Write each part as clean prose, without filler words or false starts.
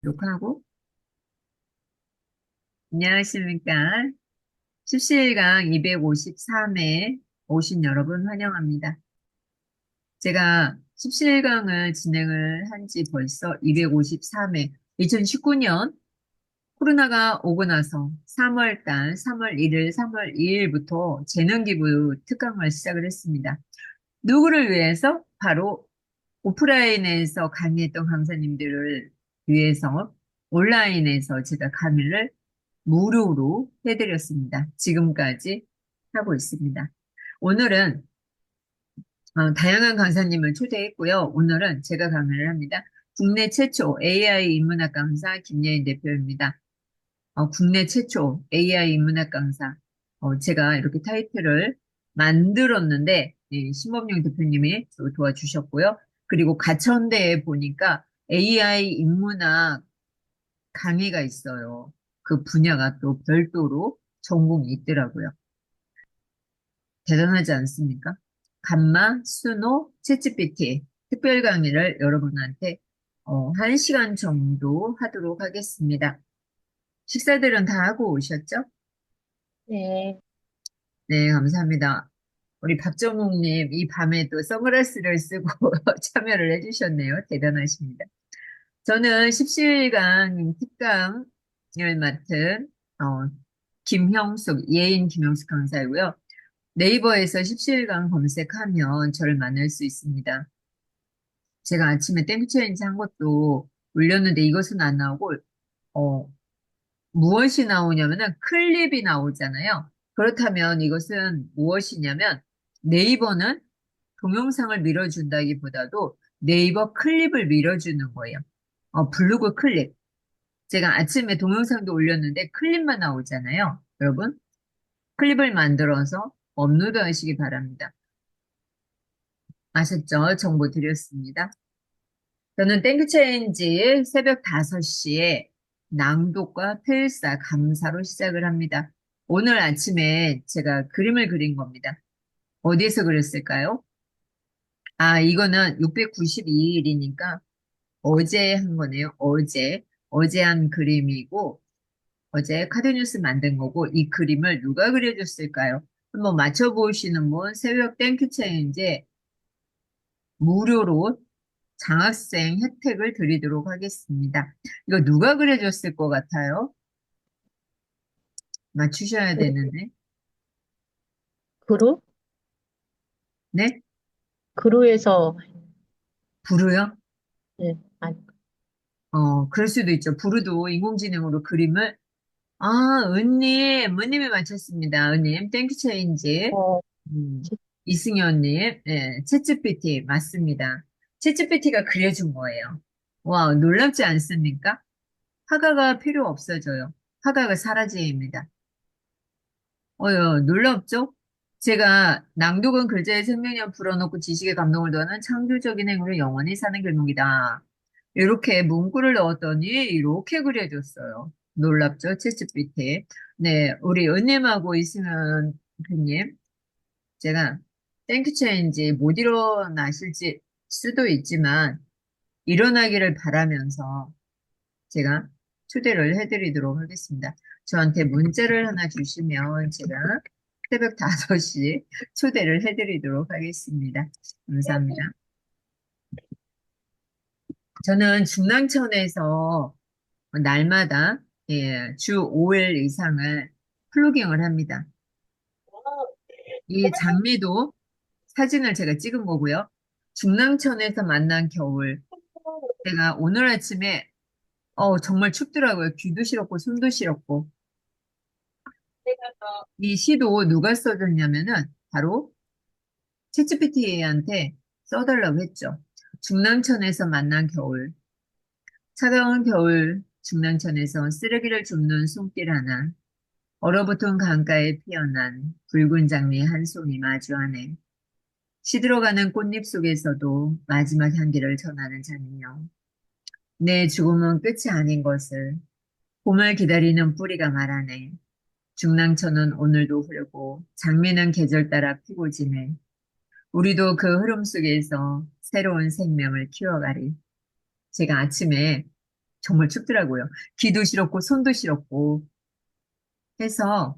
녹화하고. 안녕하십니까. 십시일강 253회 오신 여러분 환영합니다. 제가 십시일강을 진행을 한지 벌써 253회, 2019년 코로나가 오고 나서 3월달, 3월 1일, 3월 2일부터 재능기부 특강을 시작을 했습니다. 누구를 위해서? 바로 오프라인에서 강의했던 강사님들을 위해서 온라인에서 제가 강의를 무료로 해드렸습니다. 지금까지 하고 있습니다. 오늘은 다양한 강사님을 초대했고요. 오늘은 제가 강의를 합니다. 국내 최초 AI 인문학 강사 김예인 대표입니다. 국내 최초 AI 인문학 강사. 제가 이렇게 타이틀을 만들었는데, 심범용 대표님이 도와주셨고요. 그리고 가천대에 보니까 AI 인문학 강의가 있어요. 그 분야가 또 별도로 전공이 있더라고요. 대단하지 않습니까? 감마, 수노, 챗GPT 특별 강의를 여러분한테 1시간 정도 하도록 하겠습니다. 식사들은 다 하고 오셨죠? 네, 네, 감사합니다. 우리 박정욱님, 이 밤에 또 선글라스를 쓰고 참여를 해주셨네요. 대단하십니다. 저는 십시일강 특강을 맡은 김형숙, 예인 김형숙 강사이고요. 네이버에서 십시일강 검색하면 저를 만날 수 있습니다. 제가 아침에 땡처인지 한 것도 올렸는데 이것은 안 나오고, 어, 무엇이 나오냐면은 클립이 나오잖아요. 그렇다면 이것은 무엇이냐면 네이버는 동영상을 밀어준다기보다도 네이버 클립을 밀어주는 거예요. 블로그 클립. 제가 아침에 동영상도 올렸는데 클립만 나오잖아요. 여러분, 클립을 만들어서 업로드 하시기 바랍니다. 아셨죠? 정보 드렸습니다. 저는 땡큐체인지 새벽 5시에 낭독과 필사, 감사로 시작을 합니다. 오늘 아침에 제가 그림을 그린 겁니다. 어디에서 그렸을까요? 이거는 692일이니까 어제 한 거네요. 어제 한 그림이고, 어제 카드뉴스 만든 거고, 이 그림을 누가 그려줬을까요? 한번 맞춰보시는 분, 새벽 땡큐 체인지 무료로 장학생 혜택을 드리도록 하겠습니다. 이거 누가 그려줬을 것 같아요? 맞추셔야 그, 되는데. 그루? 네? 그루에서, 부르요? 네, 아니, 그럴 수도 있죠. 부르도 인공지능으로 그림을. 은님이 맞췄습니다. 은님, 땡큐 체인지. 어, 음, 이승현님, 네, 챗GPT 맞습니다. 챗GPT가 그려준 거예요. 와, 놀랍지 않습니까? 화가가 필요 없어져요. 화가가 사라집니다. 놀랍죠? 제가 낭독은 글자의 생명력 불어넣고 지식의 감동을 더하는 창조적인 행위로 영원히 사는 길목이다. 이렇게 문구를 넣었더니 이렇게 그려줬어요. 놀랍죠? 챗GPT. 네, 우리 은님하고 있으면 교님, 제가 땡큐 체인지 못 일어나실지 수도 있지만 일어나기를 바라면서 제가 초대를 해드리도록 하겠습니다. 저한테 문자를 하나 주시면 제가 새벽 5시 초대를 해드리도록 하겠습니다. 감사합니다. 저는 중랑천에서 날마다 주 5일 이상을 플로깅을 합니다. 이 장미도 사진을 제가 찍은 거고요. 중랑천에서 만난 겨울. 제가 오늘 아침에 정말 춥더라고요. 귀도 싫었고 숨도 싫었고. 이 시도 누가 써줬냐면은 바로 챗GPT한테 써달라고 했죠. 중랑천에서 만난 겨울. 차가운 겨울 중랑천에서 쓰레기를 줍는 손길 하나. 얼어붙은 강가에 피어난 붉은 장미 한 송이 마주하네. 시들어가는 꽃잎 속에서도 마지막 향기를 전하는 장미여. 내 죽음은 끝이 아닌 것을 봄을 기다리는 뿌리가 말하네. 중랑천은 오늘도 흐르고 장미는 계절 따라 피고 지네. 우리도 그 흐름 속에서 새로운 생명을 키워가리. 제가 아침에 정말 춥더라고요. 귀도 시렵고 손도 시렵고 해서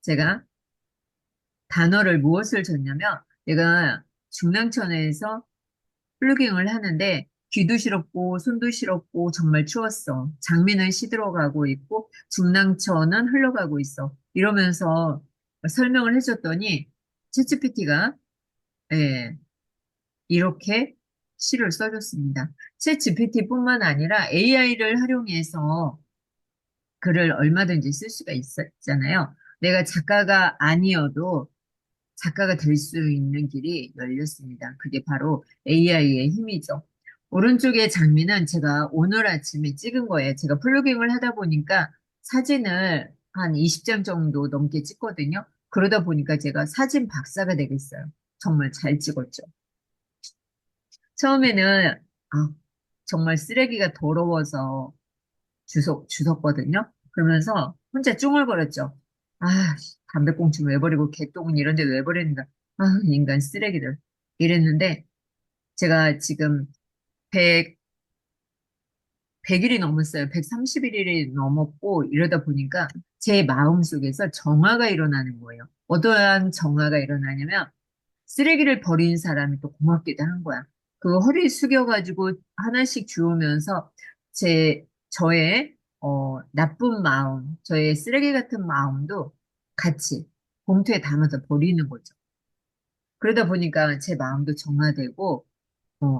제가 단어를 무엇을 줬냐면 내가 중랑천에서 플루깅을 하는데 귀도 시렵고 손도 시렵고 정말 추웠어. 장미는 시들어가고 있고 중랑천은 흘러가고 있어. 이러면서 설명을 해줬더니 챗GPT가 예, 이렇게 시를 써줬습니다. 챗GPT뿐만 아니라 AI를 활용해서 글을 얼마든지 쓸 수가 있잖아요. 내가 작가가 아니어도 작가가 될 수 있는 길이 열렸습니다. 그게 바로 AI의 힘이죠. 오른쪽의 장미는 제가 오늘 아침에 찍은 거예요. 제가 플로깅을 하다 보니까 사진을 한 20장 정도 넘게 찍거든요. 그러다 보니까 제가 사진 박사가 되겠어요. 정말 잘 찍었죠. 처음에는 정말 쓰레기가 더러워서 주웠거든요. 그러면서 혼자 쭝얼거렸죠. 아, 담배꽁초 왜 버리고 개똥은 이런 데 왜 버리는가. 아, 인간 쓰레기들. 이랬는데 제가 지금 100, 100일이 넘었어요. 131일이 넘었고 이러다 보니까 제 마음속에서 정화가 일어나는 거예요. 어떠한 정화가 일어나냐면 쓰레기를 버린 사람이 또 고맙기도 한 거야. 그 허리 숙여가지고 하나씩 주우면서 저의, 나쁜 마음, 저의 쓰레기 같은 마음도 같이 봉투에 담아서 버리는 거죠. 그러다 보니까 제 마음도 정화되고,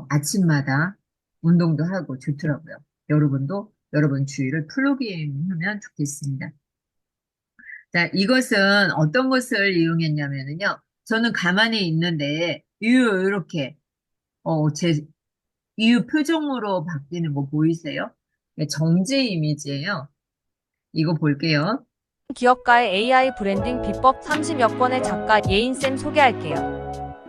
아침마다 운동도 하고 좋더라고요. 여러분도 여러분 주위를 플로깅 하면 좋겠습니다. 자, 이것은 어떤 것을 이용했냐면요. 저는 가만히 있는데, 이렇게, 제 이유 표정으로 바뀌는 거 보이세요? 네, 정지 이미지예요. 이거 볼게요. 기업가의 AI 브랜딩 비법 30여 건의 작가 예인쌤 소개할게요.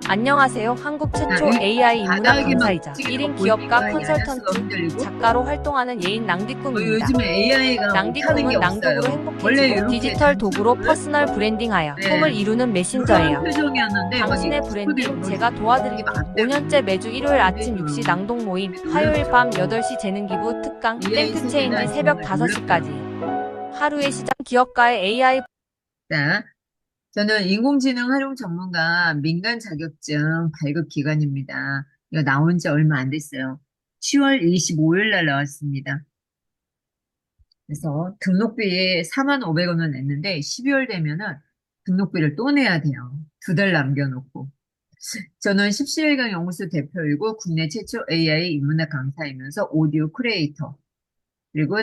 안녕하세요. 한국 자, 최초 이 AI 인문학 바닥에만 강사이자 움직이는 1인 거 기업가 보이니까 야수가 컨설턴트 흔들리고, 작가로 활동하는 예인 낭디꿈입니다. 요즘에 AI가 못하는 게 낭디꿈은 없어요. 낭독으로 원래 행복해지고 이렇게 디지털 도구로 단축을, 퍼스널 브랜딩하여 꿈을 네, 이루는 이런 메신저예요. 표정이었는데, 막 당신의 이렇게 스크롤이 브랜딩 제가 열어지고, 이게 도와드릴게요. 마음대로 5년째 매주 일요일 아침 되죠. 6시 낭독 모임, 되게 화요일 밤 놀랍죠. 8시 재능기부 특강, AI 땡트 세계는 체인지 새벽 정말 놀랍더라고요. 5시까지. 하루의 시작 기업가의 AI 자, 저는 인공지능 활용 전문가 민간 자격증 발급 기관입니다. 이거 나온 지 얼마 안 됐어요. 10월 25일 날 나왔습니다. 그래서 등록비 4,500원을 냈는데 12월 되면은 등록비를 또 내야 돼요. 2달 남겨놓고. 저는 17일간 연구소 대표이고 국내 최초 AI 인문학 강사이면서 오디오 크리에이터 그리고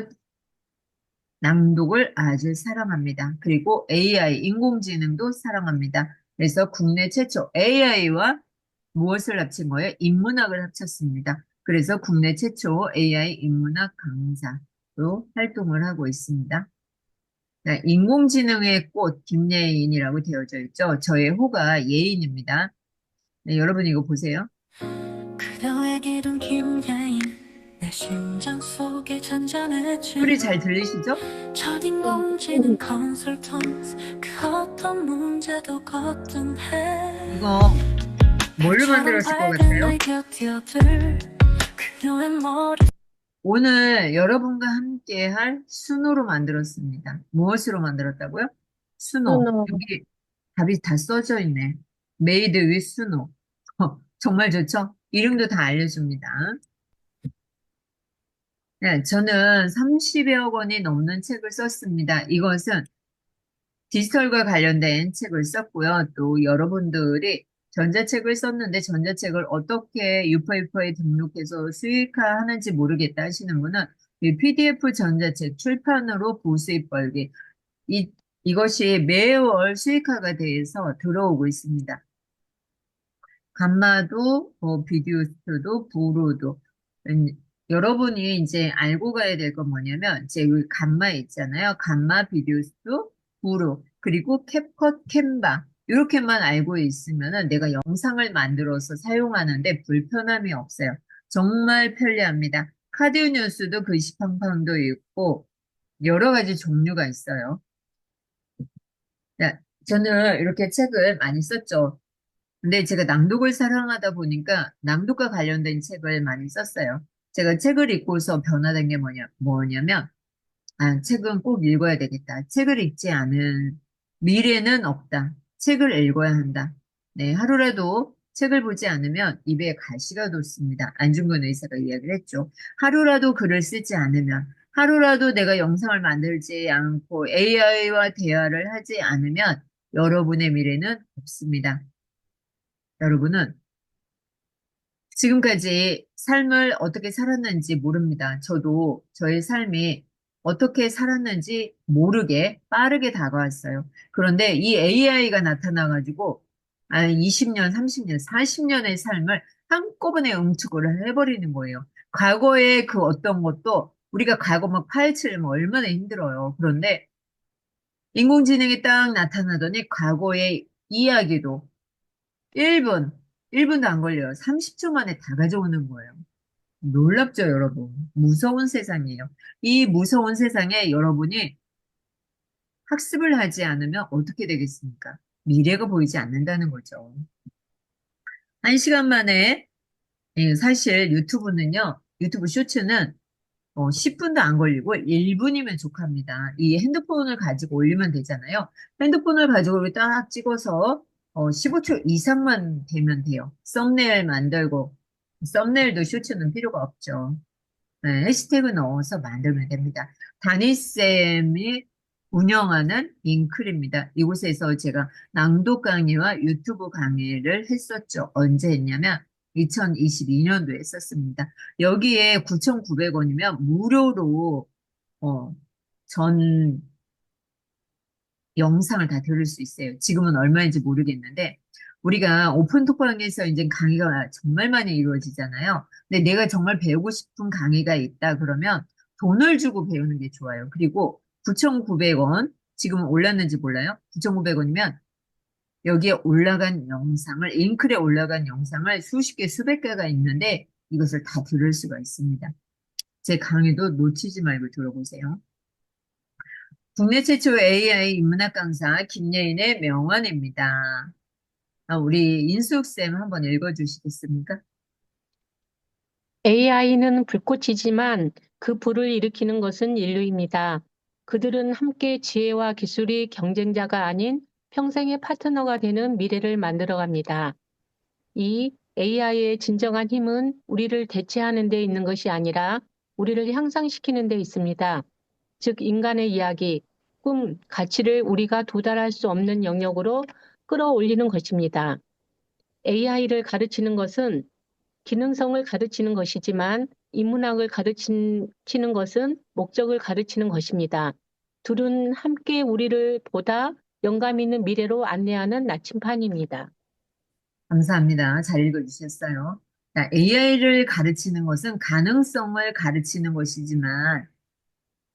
낭독을 아주 사랑합니다. 그리고 AI, 인공지능도 사랑합니다. 그래서 국내 최초 AI와 무엇을 합친 거예요? 인문학을 합쳤습니다. 그래서 국내 최초 AI 인문학 강사로 활동을 하고 있습니다. 네, 인공지능의 꽃 김예인이라고 되어져 있죠. 저의 호가 예인입니다. 네, 여러분 이거 보세요. 그녀에게도 김야인 내 심장 속에 잔잔해진 소리 잘 들리시죠? 첫 인공지능 컨설턴트 그 어떤 문제도 거뜬해 이거 뭘로 만들었을 것 같아요? 날 곁이어들 그녀의 머리 오늘 여러분과 함께 할 순호로 만들었습니다. 무엇으로 만들었다고요? 순호. 누나, 여기 답이 다 써져 있네. 메이드 위 순호. 정말 좋죠? 이름도 다 알려줍니다. 네, 저는 30여 권이 넘는 책을 썼습니다. 이것은 디지털과 관련된 책을 썼고요. 또 여러분들이 전자책을 썼는데 전자책을 어떻게 유퍼유퍼에 등록해서 수익화하는지 모르겠다 하시는 분은 이 PDF 전자책 출판으로 부수입 벌기 이것이 매월 수익화가 돼서 들어오고 있습니다. 감마도, 비디오스도, 부로도. 여러분이 이제 알고 가야 될 건 뭐냐면, 제 여기 감마 있잖아요. 감마, 비디오스도, 부로, 그리고 캡컷, 캔바. 이렇게만 알고 있으면은 내가 영상을 만들어서 사용하는데 불편함이 없어요. 정말 편리합니다. 카드 뉴스도 글씨팡팡도 있고, 여러 가지 종류가 있어요. 네, 저는 이렇게 책을 많이 썼죠. 근데 제가 낭독을 사랑하다 보니까 낭독과 관련된 책을 많이 썼어요. 제가 책을 읽고서 변화된 게 뭐냐면, 책은 꼭 읽어야 되겠다. 책을 읽지 않은 미래는 없다. 책을 읽어야 한다. 네, 하루라도 책을 보지 않으면 입에 가시가 돋습니다. 안중근 의사가 이야기를 했죠. 하루라도 글을 쓰지 않으면, 하루라도 내가 영상을 만들지 않고 AI와 대화를 하지 않으면 여러분의 미래는 없습니다. 여러분은 지금까지 삶을 어떻게 살았는지 모릅니다. 저도 저의 삶이 어떻게 살았는지 모르게 빠르게 다가왔어요. 그런데 이 AI가 나타나가지고 20년, 30년, 40년의 삶을 한꺼번에 응축을 해버리는 거예요. 과거의 그 어떤 것도 우리가 과거 막 파헤치려면 얼마나 힘들어요. 그런데 인공지능이 딱 나타나더니 과거의 이야기도 1분, 1분도 안 걸려요. 30초 만에 다 가져오는 거예요. 놀랍죠, 여러분? 무서운 세상이에요. 이 무서운 세상에 여러분이 학습을 하지 않으면 어떻게 되겠습니까? 미래가 보이지 않는다는 거죠. 1시간 만에, 사실 유튜브 쇼츠는 10분도 안 걸리고 1분이면 족합니다. 이 핸드폰을 가지고 올리면 되잖아요. 핸드폰을 가지고 딱 찍어서 15초 이상만 되면 돼요. 썸네일 만들고, 썸네일도 쇼츠는 필요가 없죠. 네, 해시태그 넣어서 만들면 됩니다. 다니쌤이 운영하는 잉클입니다. 이곳에서 제가 낭독 강의와 유튜브 강의를 했었죠. 언제 했냐면 2022년도에 했었습니다. 여기에 9,900원이면 무료로 전 영상을 다 들을 수 있어요. 지금은 얼마인지 모르겠는데 우리가 오픈톡방에서 이제 강의가 정말 많이 이루어지잖아요. 근데 내가 정말 배우고 싶은 강의가 있다 그러면 돈을 주고 배우는 게 좋아요. 그리고 9,900원 지금 올랐는지 몰라요? 9,900원이면 여기에 올라간 영상을 링클에 올라간 영상을 수십 개 수백 개가 있는데 이것을 다 들을 수가 있습니다. 제 강의도 놓치지 말고 들어보세요. 국내 최초 AI 인문학 강사 김예인의 명언입니다. 우리 인숙쌤 한번 읽어주시겠습니까? AI는 불꽃이지만 그 불을 일으키는 것은 인류입니다. 그들은 함께 지혜와 기술이 경쟁자가 아닌 평생의 파트너가 되는 미래를 만들어갑니다. 이 AI의 진정한 힘은 우리를 대체하는 데 있는 것이 아니라 우리를 향상시키는 데 있습니다. 즉, 인간의 이야기, 꿈, 가치를 우리가 도달할 수 없는 영역으로 끌어올리는 것입니다. AI를 가르치는 것은 기능성을 가르치는 것이지만 인문학을 가르치는 것은 목적을 가르치는 것입니다. 둘은 함께 우리를 보다 영감 있는 미래로 안내하는 나침판입니다. 감사합니다. 잘 읽어주셨어요. AI를 가르치는 것은 가능성을 가르치는 것이지만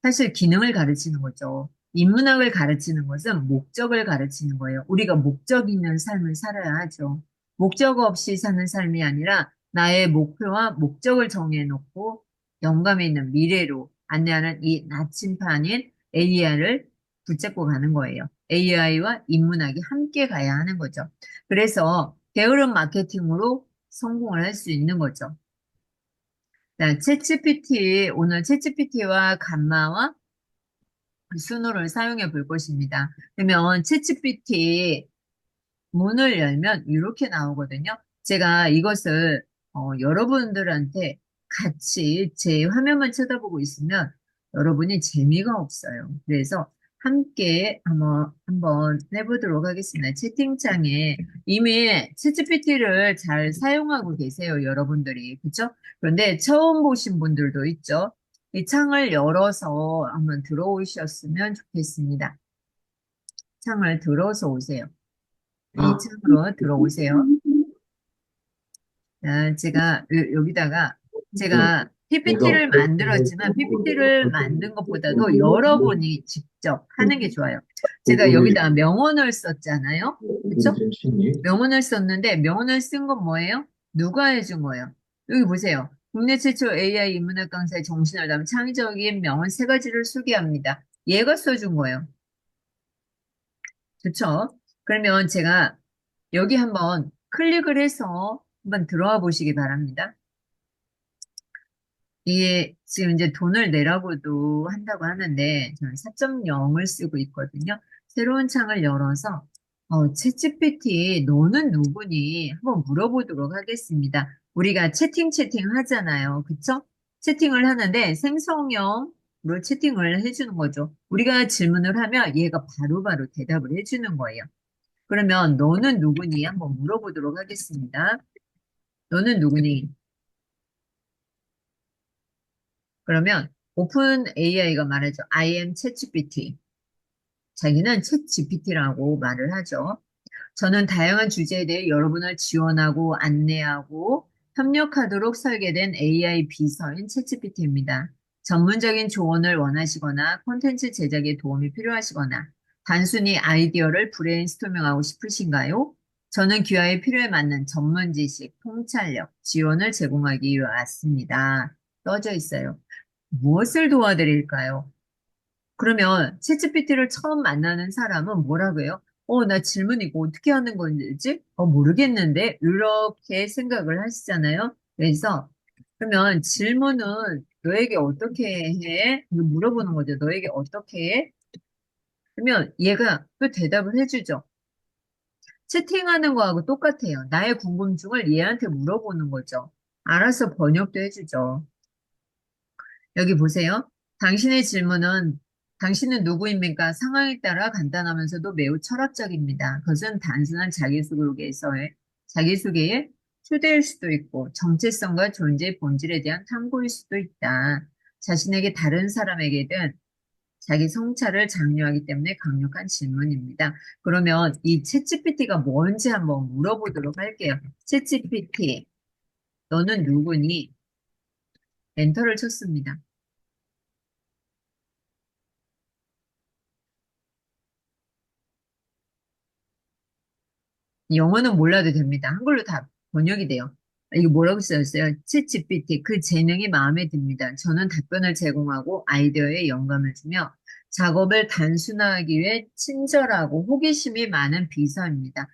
사실 기능을 가르치는 거죠. 인문학을 가르치는 것은 목적을 가르치는 거예요. 우리가 목적 있는 삶을 살아야 하죠. 목적 없이 사는 삶이 아니라 나의 목표와 목적을 정해놓고 영감 있는 미래로 안내하는 이 나침판인 AI를 붙잡고 가는 거예요. AI와 인문학이 함께 가야 하는 거죠. 그래서 게으름 마케팅으로 성공을 할 수 있는 거죠. 자, 오늘 챗GPT와 감마와 순호를 사용해 볼 것입니다. 그러면 챗GPT 문을 열면 이렇게 나오거든요. 제가 이것을 여러분들한테 같이 제 화면만 쳐다보고 있으면 여러분이 재미가 없어요. 그래서 함께 한번 해보도록 하겠습니다. 채팅창에 이미 챗GPT를 잘 사용하고 계세요, 여러분들이. 그렇죠? 그런데 처음 보신 분들도 있죠. 이 창을 열어서 한번 들어오셨으면 좋겠습니다. 창을 들어서 오세요. 이 창으로 들어오세요. 제가 여기다가 제가 PPT를 만들었지만 PPT를 만든 것보다도 여러분이 직접 하는 게 좋아요. 제가 여기다 명언을 썼잖아요. 그렇죠? 명언을 썼는데 명언을 쓴 건 뭐예요? 누가 해준 거예요? 여기 보세요. 국내 최초 AI 인문학 강사의 정신을 담은 창의적인 명언 3가지를 소개합니다. 얘가 써준 거예요. 좋죠? 그러면 제가 여기 한번 클릭을 해서 한번 들어와 보시기 바랍니다. 이게 지금 이제 돈을 내라고도 한다고 하는데 저는 4.0을 쓰고 있거든요. 새로운 창을 열어서 챗GPT 너는 누구니? 한번 물어보도록 하겠습니다. 우리가 채팅 하잖아요. 그쵸? 채팅을 하는데 생성형으로 채팅을 해주는 거죠. 우리가 질문을 하면 얘가 바로바로 대답을 해주는 거예요. 그러면 너는 누구니? 한번 물어보도록 하겠습니다. 너는 누구니? 그러면 오픈 AI가 말하죠. I am ChatGPT. 자기는 챗GPT라고 말을 하죠. 저는 다양한 주제에 대해 여러분을 지원하고 안내하고 협력하도록 설계된 AI 비서인 챗GPT입니다. 전문적인 조언을 원하시거나 콘텐츠 제작에 도움이 필요하시거나 단순히 아이디어를 브레인스토밍하고 싶으신가요? 저는 귀하의 필요에 맞는 전문 지식, 통찰력, 지원을 제공하기 위해 왔습니다. 떠져 있어요. 무엇을 도와드릴까요? 그러면 챗GPT를 처음 만나는 사람은 뭐라고 해요? 나 질문 이거 어떻게 하는 건지? 모르겠는데? 이렇게 생각을 하시잖아요. 그래서, 그러면 질문은 너에게 어떻게 해? 이거 물어보는 거죠. 너에게 어떻게 해? 그러면 얘가 또 대답을 해주죠. 채팅하는 거하고 똑같아요. 나의 궁금증을 얘한테 물어보는 거죠. 알아서 번역도 해주죠. 여기 보세요. 당신의 질문은 당신은 누구입니까? 상황에 따라 간단하면서도 매우 철학적입니다. 그것은 단순한 자기소개의 초대일 수도 있고 정체성과 존재의 본질에 대한 탐구일 수도 있다. 자신에게 다른 사람에게든 자기 성찰을 장려하기 때문에 강력한 질문입니다. 그러면 이 챗GPT가 뭔지 한번 물어보도록 할게요. 챗GPT, 너는 누구니? 엔터를 쳤습니다. 영어는 몰라도 됩니다. 한글로 다 번역이 돼요. 이게 뭐라고 써있어요? 챗GPT, 그 재능이 마음에 듭니다. 저는 답변을 제공하고 아이디어에 영감을 주며 작업을 단순화하기 위해 친절하고 호기심이 많은 비서입니다.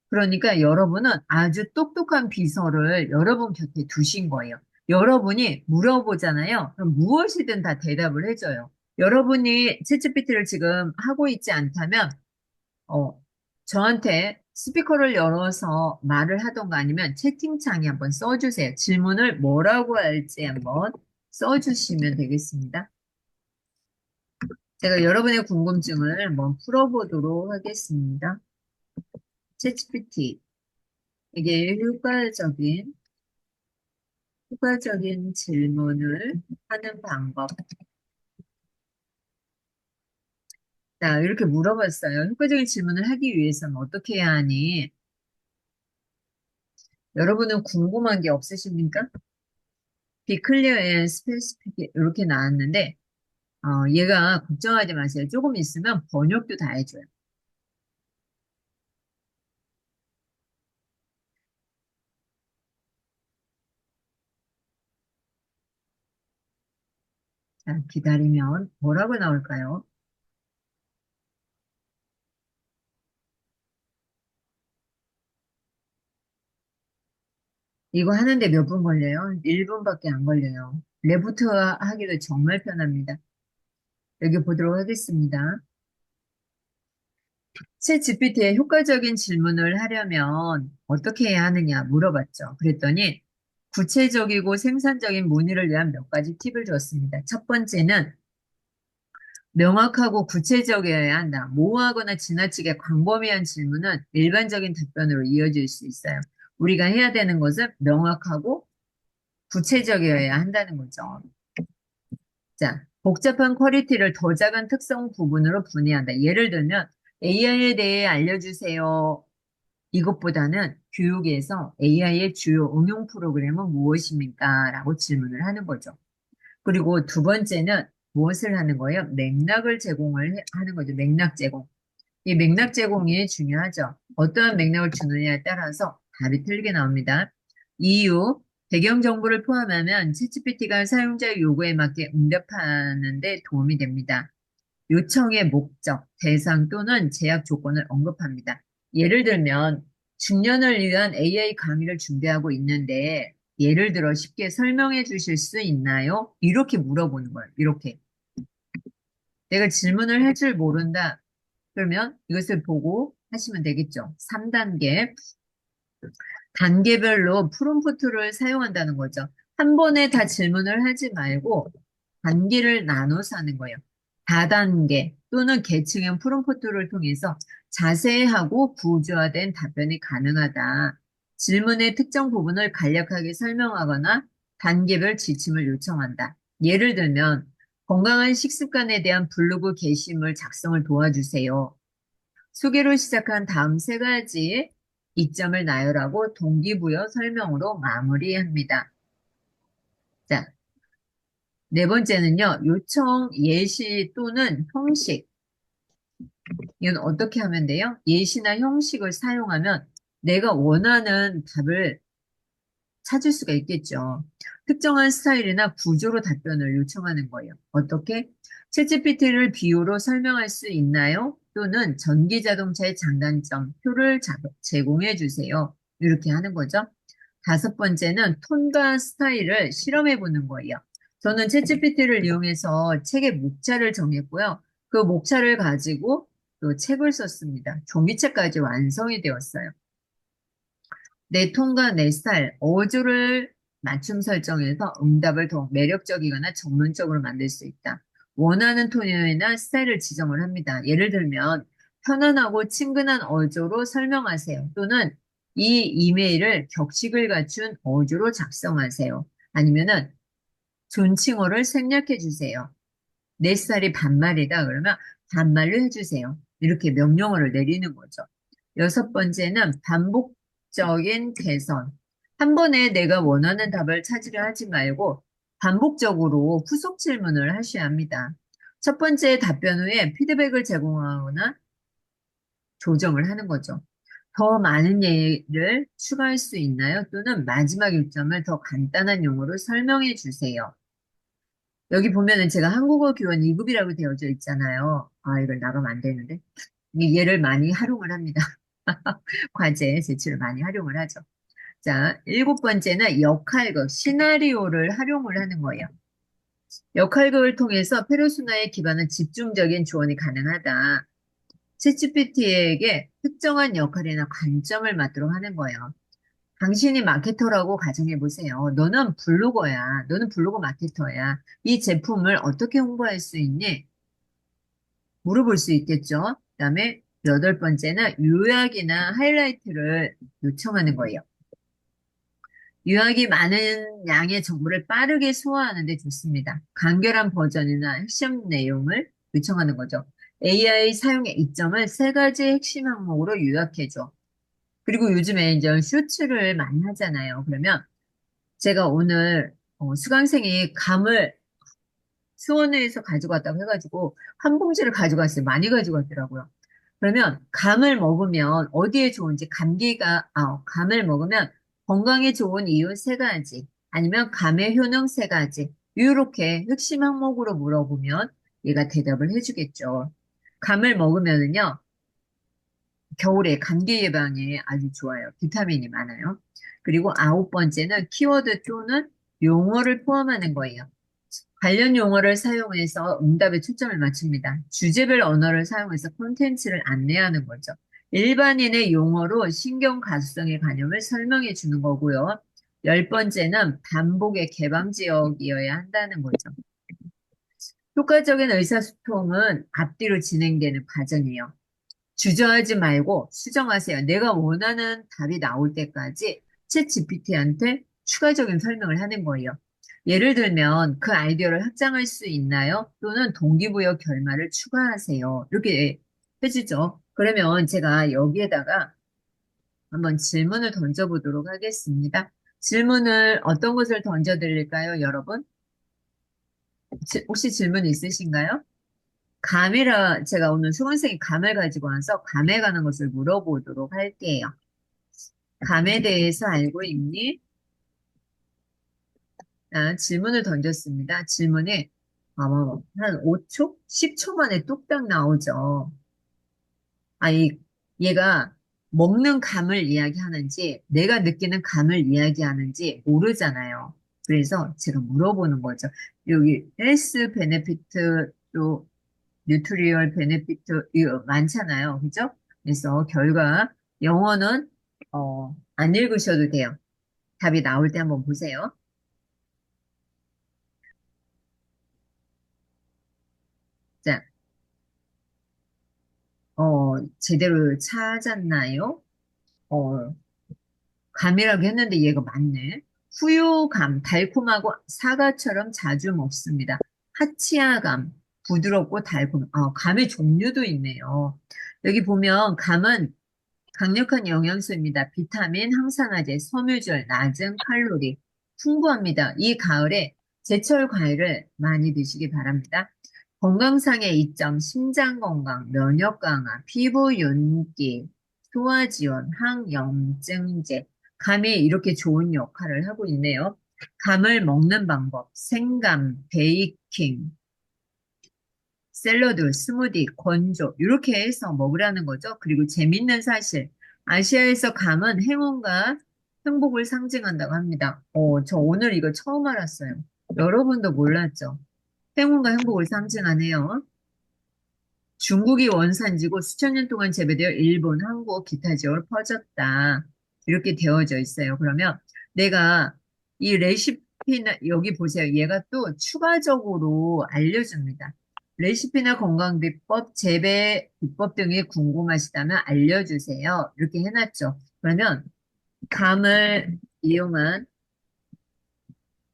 그러니까 여러분은 아주 똑똑한 비서를 여러분 곁에 두신 거예요. 여러분이 물어보잖아요. 그럼 무엇이든 다 대답을 해줘요. 여러분이 챗GPT를 지금 하고 있지 않다면 어, 저한테 스피커를 열어서 말을 하던가 아니면 채팅창에 한번 써주세요. 질문을 뭐라고 할지 한번 써주시면 되겠습니다. 제가 여러분의 궁금증을 한번 풀어보도록 하겠습니다. 챗GPT, 이게 효과적인 질문을 하는 방법. 자, 이렇게 물어봤어요. 효과적인 질문을 하기 위해서는 어떻게 해야 하니? 여러분은 궁금한 게 없으십니까? Be clear and specific 이렇게 나왔는데 얘가 걱정하지 마세요. 조금 있으면 번역도 다 해줘요. 자, 기다리면 뭐라고 나올까요? 이거 하는데 몇 분 걸려요? 1분밖에 안 걸려요. 레부트 하기도 정말 편합니다. 여기 보도록 하겠습니다. 챗GPT에 효과적인 질문을 하려면 어떻게 해야 하느냐 물어봤죠. 그랬더니 구체적이고 생산적인 문의를 위한 몇 가지 팁을 줬습니다. 첫 번째는 명확하고 구체적이어야 한다. 모호하거나 지나치게 광범위한 질문은 일반적인 답변으로 이어질 수 있어요. 우리가 해야 되는 것은 명확하고 구체적이어야 한다는 거죠. 자, 복잡한 퀄리티를 더 작은 특성 부분으로 분해한다. 예를 들면 AI에 대해 알려주세요. 이것보다는 교육에서 AI의 주요 응용 프로그램은 무엇입니까? 라고 질문을 하는 거죠. 그리고 두 번째는 무엇을 하는 거예요? 맥락을 하는 거죠. 맥락 제공. 이 맥락 제공이 중요하죠. 어떠한 맥락을 주느냐에 따라서 답이 틀리게 나옵니다. 이유, 배경 정보를 포함하면 챗GPT가 사용자 요구에 맞게 응답하는 데 도움이 됩니다. 요청의 목적, 대상 또는 제약 조건을 언급합니다. 예를 들면 중년을 위한 AI 강의를 준비하고 있는데 예를 들어 쉽게 설명해 주실 수 있나요? 이렇게 물어보는 거예요. 이렇게. 내가 질문을 할 줄 모른다. 그러면 이것을 보고 하시면 되겠죠. 3단계. 단계별로 프롬프트를 사용한다는 거죠. 한 번에 다 질문을 하지 말고 단계를 나눠서 하는 거예요. 다단계 또는 계층형 프롬프트를 통해서 자세하고 구조화된 답변이 가능하다. 질문의 특정 부분을 간략하게 설명하거나 단계별 지침을 요청한다. 예를 들면 건강한 식습관에 대한 블로그 게시물 작성을 도와주세요. 소개로 시작한 다음 세 가지 이점을 나열하고 동기부여 설명으로 마무리합니다. 자, 네 번째는요, 요청, 예시 또는 형식. 이건 어떻게 하면 돼요? 예시나 형식을 사용하면 내가 원하는 답을 찾을 수가 있겠죠. 특정한 스타일이나 구조로 답변을 요청하는 거예요. 어떻게? 챗GPT를 비유로 설명할 수 있나요? 또는 전기 자동차의 장단점, 표를 제공해 주세요. 이렇게 하는 거죠. 다섯 번째는 톤과 스타일을 실험해 보는 거예요. 저는 챗GPT를 이용해서 책의 목차를 정했고요. 그 목차를 가지고 또 책을 썼습니다. 종이책까지 완성이 되었어요. 내 톤과 내 스타일, 어조를 맞춤 설정해서 응답을 더 매력적이거나 전문적으로 만들 수 있다. 원하는 톤이나 스타일을 지정을 합니다. 예를 들면 편안하고 친근한 어조로 설명하세요. 또는 이 이메일을 격식을 갖춘 어조로 작성하세요. 아니면은 존칭어를 생략해 주세요. 내 스타일이 반말이다 그러면 반말로 해주세요. 이렇게 명령어를 내리는 거죠. 여섯 번째는 반복적인 개선. 한 번에 내가 원하는 답을 찾으려 하지 말고 반복적으로 후속 질문을 하셔야 합니다. 첫 번째 답변 후에 피드백을 제공하거나 조정을 하는 거죠. 더 많은 예를 추가할 수 있나요? 또는 마지막 요점을 더 간단한 용어로 설명해 주세요. 여기 보면은 제가 한국어 교원 2급이라고 되어져 있잖아요. 아, 이걸 나가면 안 되는데. 이 얘를 많이 활용을 합니다. 과제, 제출을 많이 활용을 하죠. 자, 일곱 번째는 역할극, 시나리오를 활용을 하는 거예요. 역할극을 통해서 페르소나에 기반한 집중적인 조언이 가능하다. 챗GPT에게 특정한 역할이나 관점을 맡도록 하는 거예요. 당신이 마케터라고 가정해 보세요. 너는 블로거야. 너는 블로거 마케터야. 이 제품을 어떻게 홍보할 수 있니? 물어볼 수 있겠죠. 그다음에 여덟 번째는 요약이나 하이라이트를 요청하는 거예요. 요약이 많은 양의 정보를 빠르게 소화하는 데 좋습니다. 간결한 버전이나 핵심 내용을 요청하는 거죠. AI 사용의 이점을 세 가지 핵심 항목으로 요약해줘. 그리고 요즘에 이제 쇼츠를 많이 하잖아요. 그러면 제가 오늘 수강생이 감을 수원에서 가져갔다고 해가지고 한 봉지를 가져갔어요. 많이 가져갔더라고요. 그러면 감을 먹으면 어디에 좋은지 감을 먹으면 건강에 좋은 이유 세 가지 아니면 감의 효능 세 가지 이렇게 핵심 항목으로 물어보면 얘가 대답을 해주겠죠. 감을 먹으면은요 겨울에 감기 예방에 아주 좋아요. 비타민이 많아요. 그리고 아홉 번째는 키워드 또는 용어를 포함하는 거예요. 관련 용어를 사용해서 응답에 초점을 맞춥니다. 주제별 언어를 사용해서 콘텐츠를 안내하는 거죠. 일반인의 용어로 신경 가수성의 관념을 설명해 주는 거고요. 열 번째는 반복의 개방 지역이어야 한다는 거죠. 효과적인 의사소통은 앞뒤로 진행되는 과정이에요. 주저하지 말고 수정하세요. 내가 원하는 답이 나올 때까지 챗 GPT한테 추가적인 설명을 하는 거예요. 예를 들면 그 아이디어를 확장할 수 있나요? 또는 동기부여 결말을 추가하세요. 이렇게 해주죠. 그러면 제가 여기에다가 한번 질문을 던져보도록 하겠습니다. 질문을 어떤 것을 던져드릴까요, 여러분? 혹시 질문 있으신가요? 제가 오늘 수강생이 감을 가지고 와서 감에 관한 것을 물어보도록 할게요. 감에 대해서 알고 있니? 질문을 던졌습니다. 질문이 한 5초? 10초 만에 뚝딱 나오죠. 얘가 먹는 감을 이야기하는지 내가 느끼는 감을 이야기하는지 모르잖아요. 그래서 제가 물어보는 거죠. 여기 헬스 베네피트 또 뉴트리얼 베네피트 이거 많잖아요. 그죠? 그래서 결과 영어는 안 읽으셔도 돼요. 답이 나올 때 한번 보세요. 자, 제대로 찾았나요? 어, 감이라고 했는데 얘가 맞네. 후유감, 달콤하고 사과처럼 자주 먹습니다. 하치아감, 부드럽고 달콤. 감의 종류도 있네요. 여기 보면 감은 강력한 영양소입니다. 비타민, 항산화제, 섬유질, 낮은 칼로리, 풍부합니다. 이 가을에 제철 과일을 많이 드시기 바랍니다. 건강상의 이점, 심장 건강, 면역 강화, 피부 윤기, 소화 지원, 항염증제. 감이 이렇게 좋은 역할을 하고 있네요. 감을 먹는 방법, 생감, 베이킹, 샐러드, 스무디, 건조 이렇게 해서 먹으라는 거죠. 그리고 재밌는 사실, 아시아에서 감은 행운과 행복을 상징한다고 합니다. 저 오늘 이거 처음 알았어요. 여러분도 몰랐죠? 행운과 행복을 상징하네요. 중국이 원산지고 수천 년 동안 재배되어 일본, 한국, 기타 지역으로 퍼졌다. 이렇게 되어져 있어요. 그러면 내가 이 레시피나 여기 보세요. 얘가 또 추가적으로 알려줍니다. 레시피나 건강 비법, 재배 비법 등이 궁금하시다면 알려주세요. 이렇게 해놨죠. 그러면 감을 이용한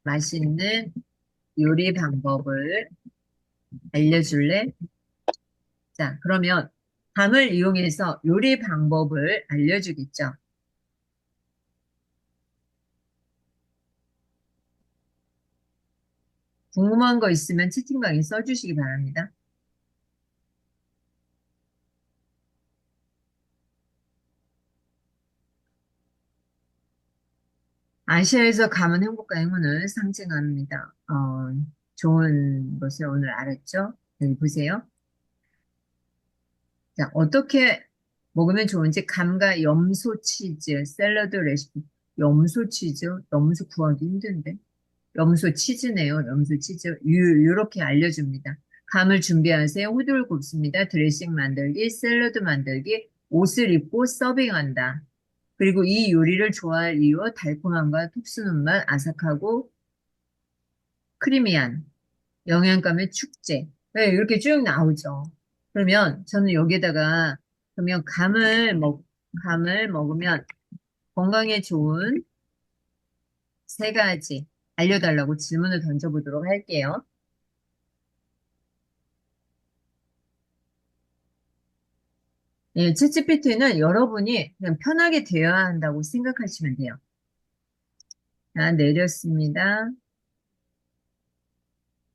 맛있는 요리 방법을 알려줄래? 자, 그러면 감을 이용해서 요리 방법을 알려주겠죠. 궁금한 거 있으면 채팅방에 써주시기 바랍니다. 아시아에서 감은 행복과 행운을 상징합니다. 좋은 것을 오늘 알았죠? 여기 보세요. 자, 어떻게 먹으면 좋은지 감과 염소 치즈, 샐러드 레시피. 염소 치즈? 염소 구하기 힘든데. 염소 치즈네요. 염소 치즈. 요렇게 알려줍니다. 감을 준비하세요. 후드를 굽습니다. 드레싱 만들기, 샐러드 만들기, 옷을 입고 서빙한다. 그리고 이 요리를 좋아할 이유, 달콤함과 톡 쏘는 맛, 아삭하고 크리미한 영양감의 축제. 네, 이렇게 쭉 나오죠. 그러면 저는 여기에다가 그러면 감을 먹으면 건강에 좋은 세 가지 알려달라고 질문을 던져보도록 할게요. 예, 챗GPT는 여러분이 그냥 편하게 되어야 한다고 생각하시면 돼요. 자, 내렸습니다.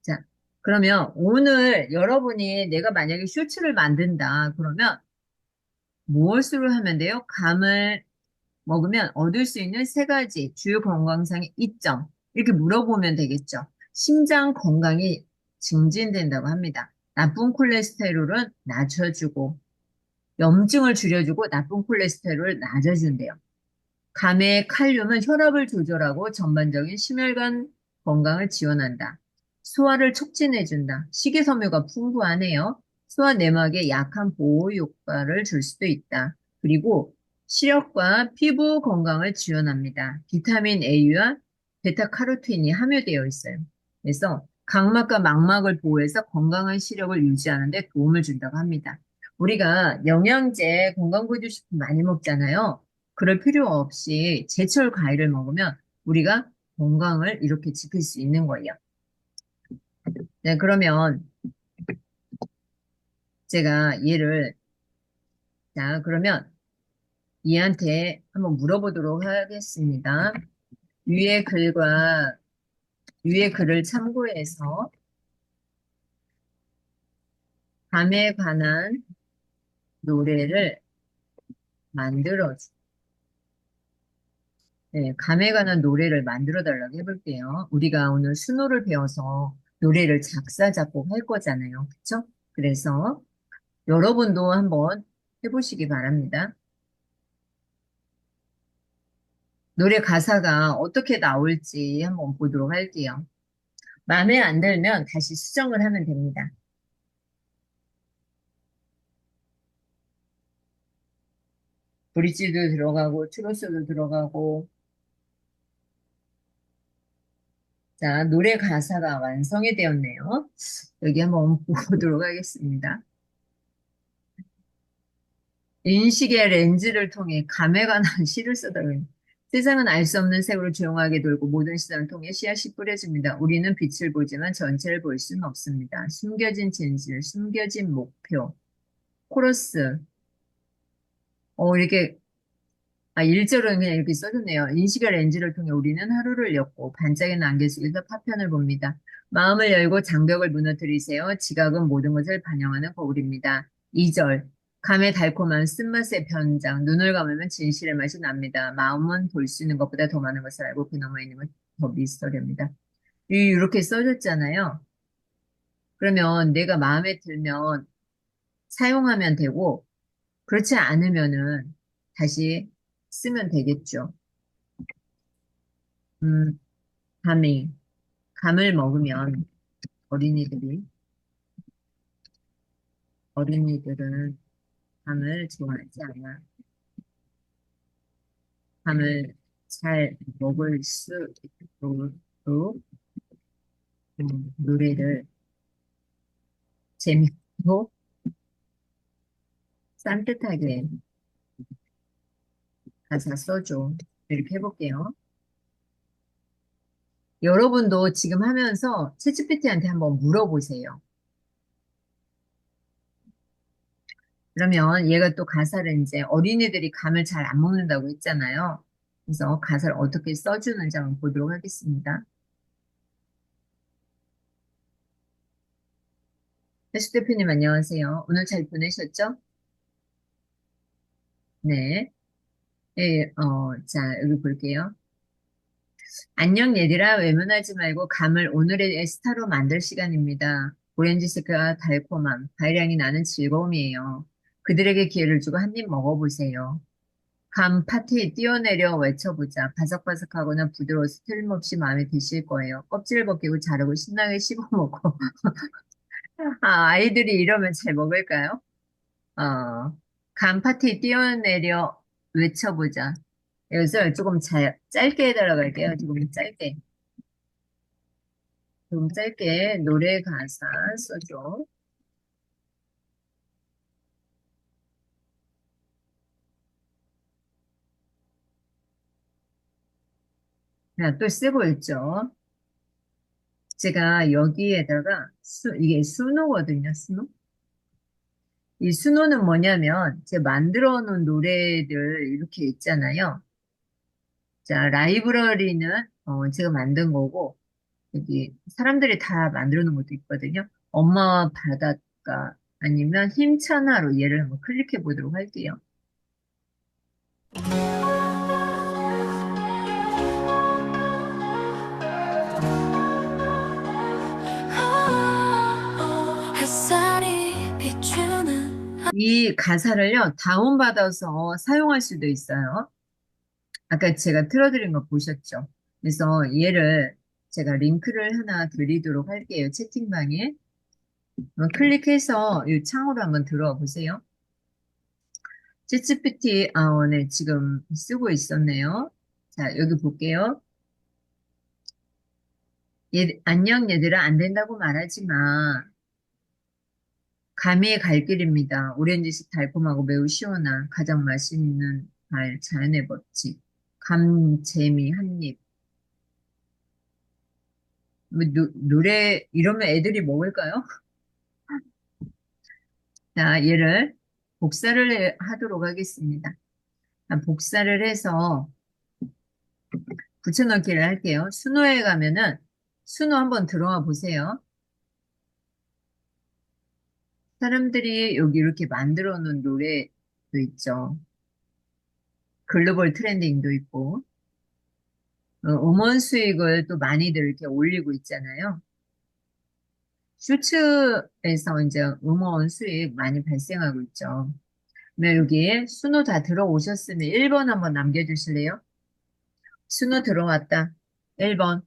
자, 그러면 오늘 여러분이 내가 만약에 쇼츠를 만든다. 그러면 무엇으로 하면 돼요? 감을 먹으면 얻을 수 있는 세 가지 주요 건강상의 이점. 이렇게 물어보면 되겠죠. 심장 건강이 증진된다고 합니다. 나쁜 콜레스테롤은 낮춰주고, 염증을 줄여주고 나쁜 콜레스테롤을 낮아준대요. 감의 칼륨은 혈압을 조절하고 전반적인 심혈관 건강을 지원한다. 소화를 촉진해준다. 식이섬유가 풍부하네요. 소화 내막에 약한 보호 효과를 줄 수도 있다. 그리고 시력과 피부 건강을 지원합니다. 비타민 A와 베타카로틴이 함유되어 있어요. 그래서 각막과 망막을 보호해서 건강한 시력을 유지하는 데 도움을 준다고 합니다. 우리가 영양제, 건강보조식품 많이 먹잖아요. 그럴 필요 없이 제철 과일을 먹으면 우리가 건강을 이렇게 지킬 수 있는 거예요. 네, 그러면 제가 자, 그러면 얘한테 한번 물어보도록 하겠습니다. 위의 글을 참고해서 감에 관한 노래를 만들어줘. 네, 감에 관한 노래를 만들어 달라고 해볼게요. 우리가 오늘 수노를 배워서 노래를 작사, 작곡할 거잖아요. 그쵸? 그래서 여러분도 한번 해보시기 바랍니다. 노래 가사가 어떻게 나올지 한번 보도록 할게요. 마음에 안 들면 다시 수정을 하면 됩니다. 브릿지도 들어가고, 트로스도 들어가고. 자, 노래 가사가 완성이 되었네요. 여기 한번 보도록 하겠습니다. 인식의 렌즈를 통해 감에 관한 시를 쓰다가 세상은 알 수 없는 색으로 조용하게 돌고 모든 시선을 통해 씨앗이 뿌려집니다. 우리는 빛을 보지만 전체를 볼 수는 없습니다. 숨겨진 진실, 숨겨진 목표. 코러스. 이렇게 1절은 그냥 이렇게 써줬네요. 인식의 렌즈를 통해 우리는 하루를 엮고 반짝이는 안개 속에서 파편을 봅니다. 마음을 열고 장벽을 무너뜨리세요. 지각은 모든 것을 반영하는 거울입니다. 2절. 감의 달콤한 쓴맛의 변장. 눈을 감으면 진실의 맛이 납니다. 마음은 볼 수 있는 것보다 더 많은 것을 알고 그 너머에 있는 건 더 미스터리입니다. 이렇게 써줬잖아요. 그러면 내가 마음에 들면 사용하면 되고 그렇지 않으면은 다시 쓰면 되겠죠. 음, 감을 먹으면 어린이들은 감을 좋아하지 않아. 감을 잘 먹을 수 있도록 노래를 재밌고 산뜻하게 가사 써줘. 이렇게 해볼게요. 여러분도 지금 하면서 챗GPT한테 한번 물어보세요. 그러면 얘가 또 가사를 이제 어린이들이 감을 잘 안 먹는다고 했잖아요. 그래서 가사를 어떻게 써주는지 한번 보도록 하겠습니다. 해수 대표님 안녕하세요. 오늘 잘 보내셨죠? 네. 예, 자, 여기 볼게요. 안녕 얘들아, 외면하지 말고 감을 오늘의 스타로 만들 시간입니다. 오렌지색과 달콤함, 과일향이 나는 즐거움이에요. 그들에게 기회를 주고 한 입 먹어보세요. 감 파티에 뛰어내려 외쳐보자. 바삭바삭하거나 부드러워서 틀림없이 마음에 드실 거예요. 껍질을 벗기고 자르고 신나게 씹어 먹고. 아이들이 이러면 잘 먹을까요? 어, 감 파티에 뛰어내려 외쳐보자. 여기서 조금 짧게 들어갈게요. 조금 짧게 노래 가사 써줘. 또 쓰고 있죠. 제가 여기에다가 이게 수노거든요, 수노. 이 수노는 뭐냐면 제가 만들어 놓은 노래들 이렇게 있잖아요. 자, 라이브러리는 제가 만든 거고 여기 사람들이 다 만들어 놓은 것도 있거든요. 엄마와 바닷가 아니면 힘찬하로 얘를 한번 클릭해 보도록 할게요. 햇살이 비추는 이 가사를요, 다운받아서 사용할 수도 있어요. 아까 제가 틀어드린 거 보셨죠? 그래서 얘를 제가 링크를 하나 드리도록 할게요. 채팅방에. 클릭해서 이 창으로 한번 들어와 보세요. 챗GPT, 네, 지금 쓰고 있었네요. 자, 여기 볼게요. 안녕 얘들아, 안 된다고 말하지 마. 감이 갈 길입니다. 오렌지색 달콤하고 매우 시원한 가장 맛있는 자연의 법칙. 감재미 한 입. 노래 이러면 애들이 먹을까요? 자, 얘를 복사를 하도록 하겠습니다. 복사를 해서 붙여넣기를 할게요. 수노에 가면은 수노 한번 들어와 보세요. 사람들이 여기 이렇게 만들어 놓은 노래도 있죠. 글로벌 트렌딩도 있고, 음원 수익을 또 많이들 이렇게 올리고 있잖아요. 슈츠에서 이제 음원 수익 많이 발생하고 있죠. 네, 여기에 수노 다 들어오셨으면 1번 한번 남겨주실래요? 순우 들어왔다. 1번.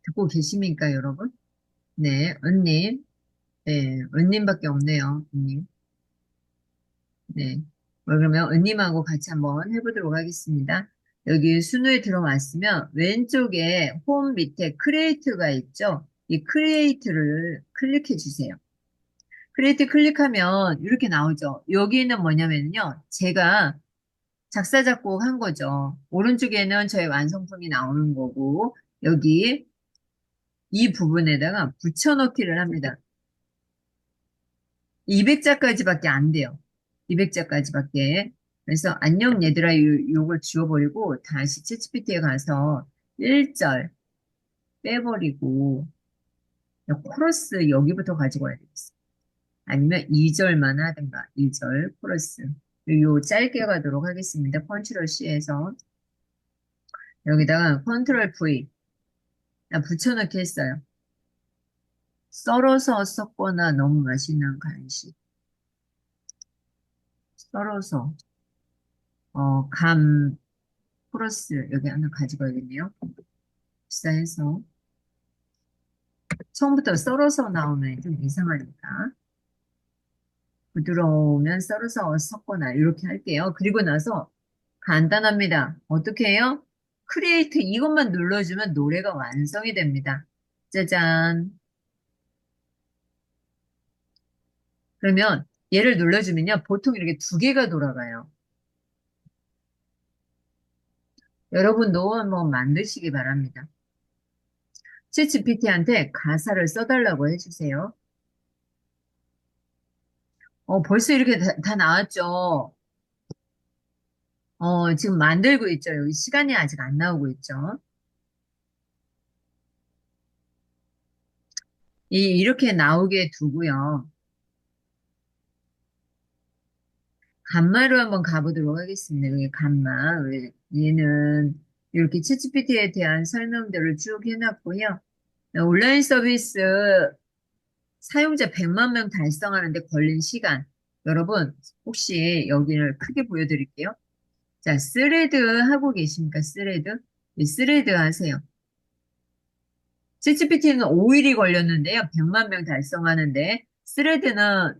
듣고 계십니까, 여러분? 네, 은님. 네, 은님밖에 없네요, 은님. 네. 그러면 은님하고 같이 한번 해보도록 하겠습니다. 여기 순우에 들어왔으면 왼쪽에 홈 밑에 크리에이트가 있죠? 이 크리에이트를 클릭해 주세요. 크리에이트 클릭하면 이렇게 나오죠. 여기는 뭐냐면요. 제가 작사, 작곡 한 거죠. 오른쪽에는 저의 완성품이 나오는 거고, 여기 이 부분에다가 붙여넣기를 합니다. 200자까지밖에 안 돼요. 200자까지밖에. 그래서 안녕 얘들아 요걸 지워버리고 다시 챗GPT에 가서 1절 빼버리고 코러스 여기부터 가지고 와야 되겠어. 아니면 2절만 하든가 2절 코러스. 요 짧게 가도록 하겠습니다. 컨트롤 C에서 여기다가 컨트롤 V 붙여넣기 했어요. 썰어서 섞거나 너무 맛있는 간식. 썰어서 감 플러스 여기 하나 가져가야겠네요. 비싸해서 처음부터 썰어서 나오면 좀 이상하니까 부드러우면 썰어서 섞거나 이렇게 할게요. 그리고 나서 간단합니다. 어떻게 해요? 크리에이트 이것만 눌러주면 노래가 완성이 됩니다. 짜잔. 그러면 얘를 눌러주면요. 보통 이렇게 두 개가 돌아가요. 여러분도 한번 만드시기 바랍니다. 챗GPT한테 가사를 써달라고 해주세요. 벌써 이렇게 다 나왔죠? 지금 만들고 있죠? 여기 시간이 아직 안 나오고 있죠? 이렇게 나오게 두고요. 감마로 한번 가보도록 하겠습니다. 여기 감마. 얘는 이렇게 챗GPT에 대한 설명들을 쭉 해놨고요. 온라인 서비스 사용자 100만 명 달성하는데 걸린 시간. 여러분, 혹시 여기를 크게 보여드릴게요. 자, 스레드 하고 계십니까? 스레드? 네, 스레드 하세요. 챗GPT는 5일이 걸렸는데요. 100만 명 달성하는데, 스레드는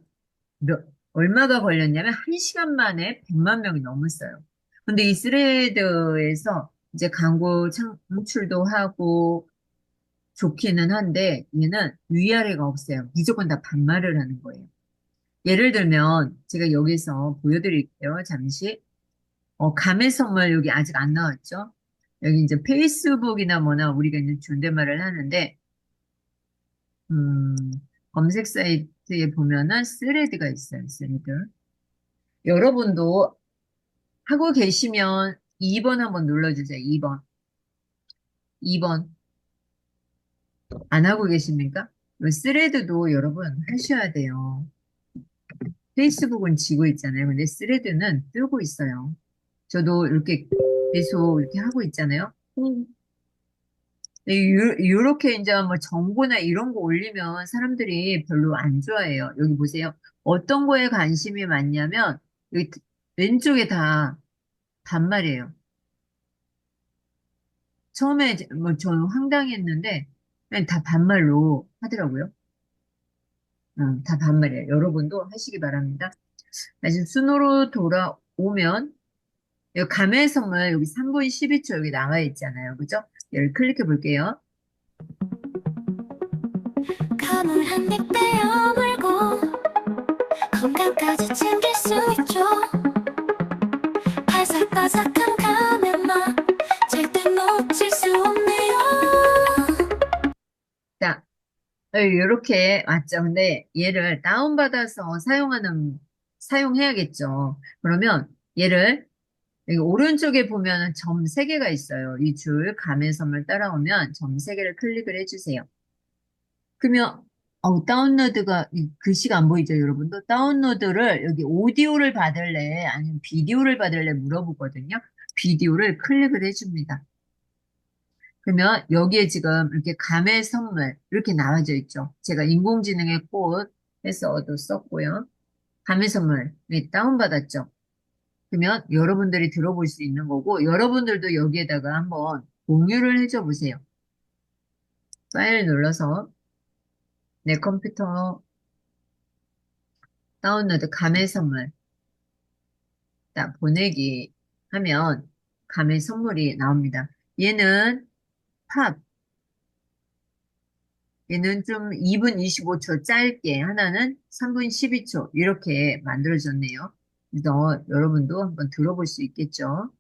얼마가 걸렸냐면, 1시간 만에 100만 명이 넘었어요. 근데 이 스레드에서 이제 광고 창출도 하고, 좋기는 한데, 얘는 위아래가 없어요. 무조건 다 반말을 하는 거예요. 예를 들면, 제가 여기서 보여드릴게요. 잠시. 감의 선물 여기 아직 안 나왔죠? 여기 이제 페이스북이나 뭐나 우리가 이제 존댓말을 하는데, 음, 검색 사이트에 보면은 스레드가 있어요, 스레드. 여러분도 하고 계시면 2번 한번 눌러주세요, 2번. 2번. 안 하고 계십니까? 이 스레드도 여러분 하셔야 돼요. 페이스북은 지고 있잖아요. 근데 스레드는 뜨고 있어요. 저도 이렇게 계속 이렇게 하고 있잖아요. 이렇게 이제 뭐 정보나 이런 거 올리면 사람들이 별로 안 좋아해요. 여기 보세요. 어떤 거에 관심이 많냐면 여기 왼쪽에 다 반말이에요. 처음에 뭐 저는 황당했는데 그냥 다 반말로 하더라고요. 다 반말이에요. 여러분도 하시기 바랍니다. 다시 순으로 돌아오면 여기 감의 선물 여기 3분 12초 여기 나와 있잖아요. 그죠? 여기 클릭해 볼게요. 감을 한 입 빼어 물고 건강까지 챙길 수 있죠. 바삭바삭한 감의 맛 절대 놓칠 수 없네요. 자, 이렇게 왔죠. 근데 얘를 다운받아서 사용해야겠죠. 그러면 얘를 여기 오른쪽에 보면은 점 3개가 있어요. 이 줄 감의 선물 따라오면 점 3개를 클릭을 해주세요. 그러면 다운로드가 글씨가 안 보이죠, 여러분도? 다운로드를 여기 오디오를 받을래 아니면 비디오를 받을래 물어보거든요. 비디오를 클릭을 해줍니다. 그러면 여기에 지금 이렇게 감의 선물 이렇게 나와져 있죠. 제가 인공지능의 꽃 해서 얻어 썼고요. 감의 선물 네, 다운받았죠? 그러면 여러분들이 들어볼 수 있는 거고 여러분들도 여기에다가 한번 공유를 해줘 보세요. 파일 눌러서 내 컴퓨터 다운로드 감의 선물 딱 보내기 하면 감의 선물이 나옵니다. 얘는 팝 얘는 좀 2분 25초 짧게 하나는 3분 12초 이렇게 만들어졌네요. 그래서 여러분도 한번 들어볼 수 있겠죠.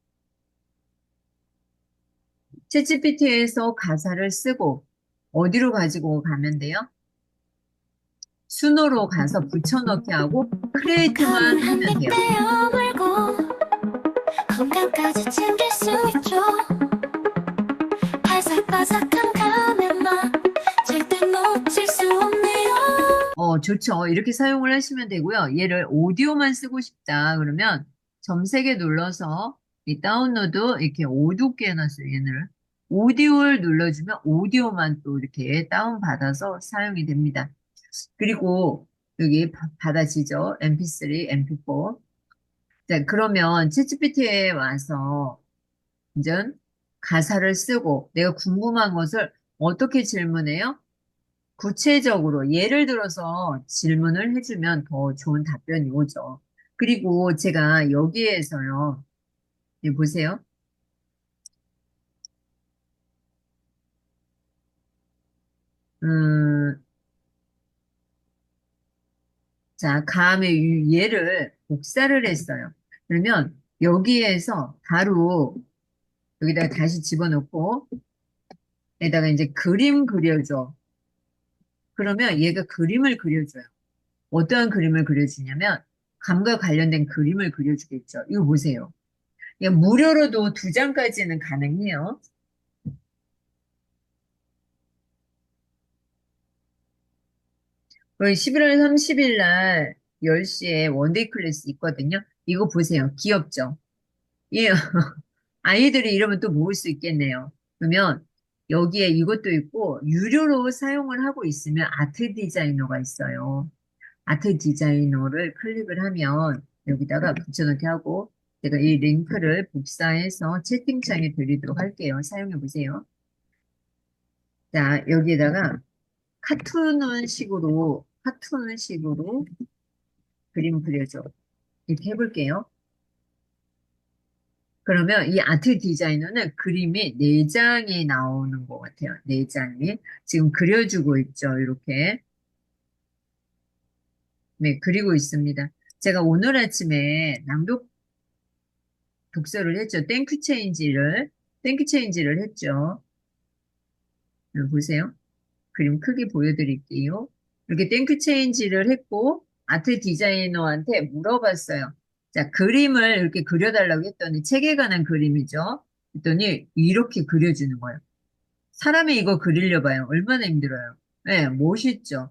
챗GPT에서 가사를 쓰고 어디로 가지고 가면 돼요? 수노로 가서 붙여넣기 하고 크리에이트만 감을 한 하면 입 돼요. 베어 물고 건강까지 챙길 수 있죠. 바삭바삭한 감의 맛 절대 놓칠 수 없네요. 좋죠. 이렇게 사용을 하시면 되고요. 얘를 오디오만 쓰고 싶다. 그러면 점 3개 눌러서 이 다운로드 이렇게 어둡게 해놨어요. 얘를. 오디오를 눌러주면 오디오만 또 이렇게 다운받아서 사용이 됩니다. 그리고 여기 받아지죠. MP3, MP4. 자, 그러면 챗GPT에 와서 이제 가사를 쓰고 내가 궁금한 것을 어떻게 질문해요? 구체적으로 예를 들어서 질문을 해주면 더 좋은 답변이 오죠. 그리고 제가 여기에서요, 여기 보세요. 음, 자, 감의 예를 복사를 했어요. 그러면 여기에서 바로 여기다가 다시 집어넣고 여기다가 이제 그림 그려줘. 그러면 얘가 그림을 그려줘요. 어떠한 그림을 그려주냐면 감과 관련된 그림을 그려주겠죠. 이거 보세요. 그냥 무료로도 2장까지는 가능해요. 우리 11월 30일 날 10시에 원데이 클래스 있거든요. 이거 보세요. 귀엽죠? 예, 아이들이 이러면 또 모을 수 있겠네요. 그러면 여기에 이것도 있고 유료로 사용을 하고 있으면 아트 디자이너가 있어요. 아트 디자이너를 클릭을 하면 여기다가 붙여넣기 하고 제가 이 링크를 복사해서 채팅창에 드리도록 할게요. 사용해 보세요. 자, 여기에다가 카툰식으로 그림 그려줘. 이렇게 해볼게요. 그러면 이 아트 디자이너는 그림이 4장이 나오는 것 같아요. 4장이. 지금 그려주고 있죠. 이렇게. 네, 그리고 있습니다. 제가 오늘 아침에 낭독 독서를 했죠. 땡큐 체인지를 했죠. 여기 보세요. 그림 크게 보여드릴게요. 이렇게 땡큐 체인지를 했고, 아트 디자이너한테 물어봤어요. 자, 그림을 이렇게 그려달라고 했더니, 책에 관한 그림이죠. 했더니, 이렇게 그려주는 거예요. 사람이 이거 그리려 봐요. 얼마나 힘들어요. 네, 멋있죠.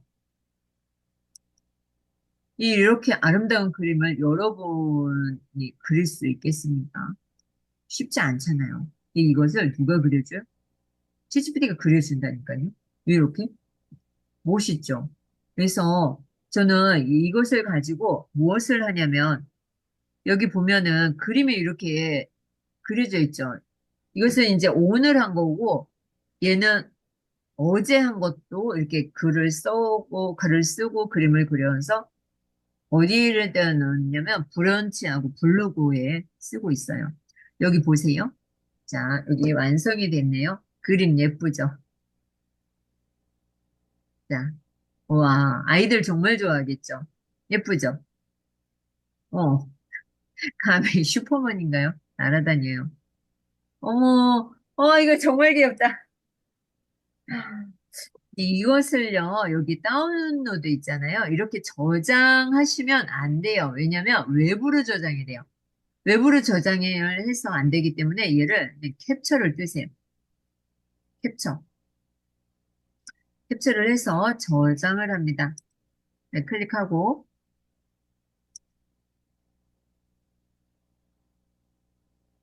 이렇게 아름다운 그림을 여러분이 그릴 수 있겠습니까? 쉽지 않잖아요. 이것을 누가 그려줘요? 챗GPT가 그려준다니까요. 이렇게 멋있죠. 그래서 저는 이것을 가지고 무엇을 하냐면 여기 보면은 그림이 이렇게 그려져 있죠. 이것은 이제 오늘 한 거고 얘는 어제 한 것도 이렇게 글을 쓰고 그림을 그려서 어디에다 넣냐면 브런치하고 블로그에 쓰고 있어요. 여기 보세요. 자, 여기 완성이 됐네요. 그림 예쁘죠? 자, 와, 아이들 정말 좋아하겠죠? 예쁘죠? 어, 감히 슈퍼맨인가요? 날아다녀요. 어머, 이거 정말 귀엽다. 이것을요, 여기 다운로드 있잖아요. 이렇게 저장하시면 안 돼요. 왜냐면 외부로 저장이 돼요. 외부로 저장을 해서 안 되기 때문에 얘를 캡처를 뜨세요. 캡처. 캡처를 해서 저장을 합니다. 네, 클릭하고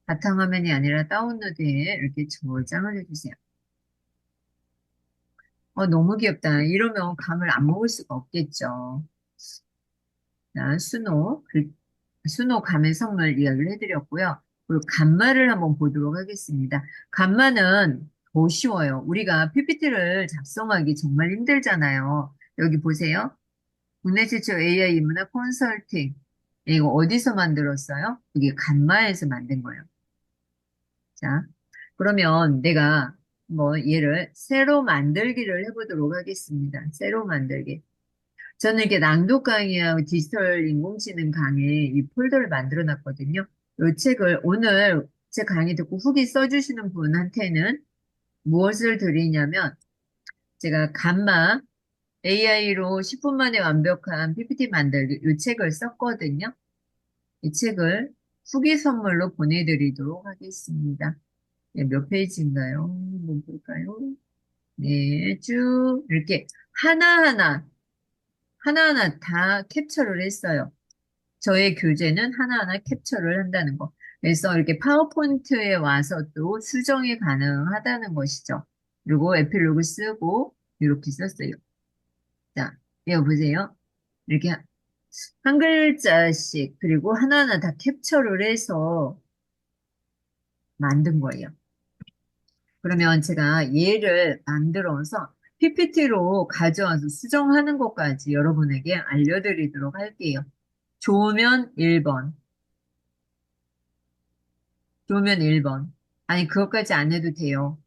바탕화면이 아니라 다운로드에 이렇게 저장을 해주세요. 너무 귀엽다. 이러면 감을 안 먹을 수가 없겠죠. 자, 순호 감의 선물 이야기를 해드렸고요. 그리고 간마를 한번 보도록 하겠습니다. 간마는 더 쉬워요. 우리가 PPT를 작성하기 정말 힘들잖아요. 여기 보세요. 국내 최초 AI 인문학 컨설팅. 이거 어디서 만들었어요? 이게 간마에서 만든 거예요. 자, 그러면 내가 뭐 얘를 새로 만들기를 해보도록 하겠습니다. 새로 만들기. 저는 이렇게 낭독 강의하고 디지털 인공지능 강의 이 폴더를 만들어 놨거든요. 이 책을 오늘 제 강의 듣고 후기 써주시는 분한테는 무엇을 드리냐면 제가 감마 AI로 10분 만에 완벽한 PPT 만들기 이 책을 썼거든요. 이 책을 후기 선물로 보내드리도록 하겠습니다. 네, 몇 페이지인가요? 한번 볼까요? 네, 쭉 이렇게 하나하나 다 캡처를 했어요. 저의 교재는 하나하나 캡처를 한다는 거. 그래서 이렇게 파워포인트에 와서 또 수정이 가능하다는 것이죠. 그리고 에필로그 쓰고 이렇게 썼어요. 자, 이거 보세요. 이렇게 한 글자씩 그리고 하나하나 다 캡처를 해서 만든 거예요. 그러면 제가 얘를 만들어서 PPT로 가져와서 수정하는 것까지 여러분에게 알려드리도록 할게요. 좋으면 1번. 좋으면 1번. 아니, 그것까지 안 해도 돼요.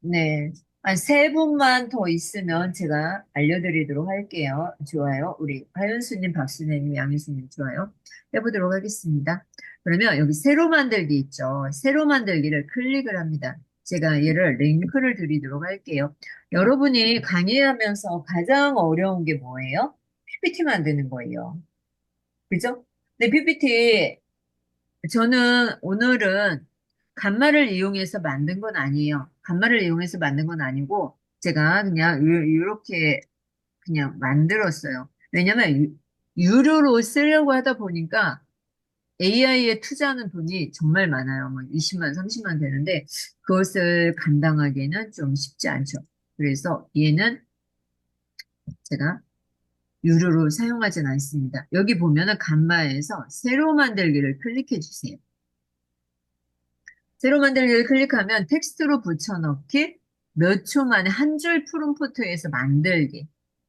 네. 한 세 분만 더 있으면 제가 알려드리도록 할게요. 좋아요. 우리 하윤수님, 박순애님, 양희수님 좋아요. 해보도록 하겠습니다. 그러면 여기 새로 만들기 있죠. 새로 만들기를 클릭을 합니다. 제가 얘를 링크를 드리도록 할게요. 여러분이 강의하면서 가장 어려운 게 뭐예요? PPT 만드는 거예요. 그죠? 근데 PPT 저는 오늘은 간마를 이용해서 만든 건 아니에요. 간마를 이용해서 만든 건 아니고 제가 그냥 이렇게 그냥 만들었어요. 왜냐면 유료로 쓰려고 하다 보니까 AI에 투자하는 돈이 정말 많아요. 뭐 20만, 30만 되는데 그것을 감당하기에는 좀 쉽지 않죠. 그래서 얘는 제가 유료로 사용하진 않습니다. 여기 보면은 간마에서 새로 만들기를 클릭해 주세요. 새로 만들기를 클릭하면 텍스트로 붙여넣기, 몇 초 만에 한 줄 프롬프트에서 만들기,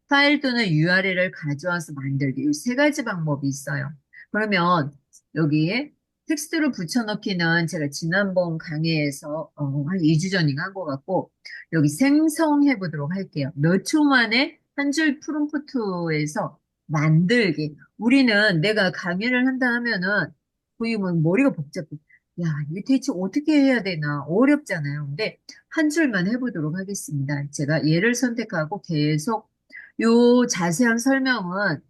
파일 또는 URL을 가져와서 만들기, 이 세 가지 방법이 있어요. 그러면 여기에 텍스트로 붙여넣기는 제가 지난번 강의에서 한 2주 전인가 한 것 같고 여기 생성해 보도록 할게요. 몇 초 만에 한 줄 프롬프트에서 만들기. 우리는 내가 강의를 한다 하면은 거의 뭐 머리가 복잡해. 야, 이게 대체 어떻게 해야 되나 어렵잖아요. 근데 한 줄만 해보도록 하겠습니다. 제가 얘를 선택하고 계속 요 자세한 설명은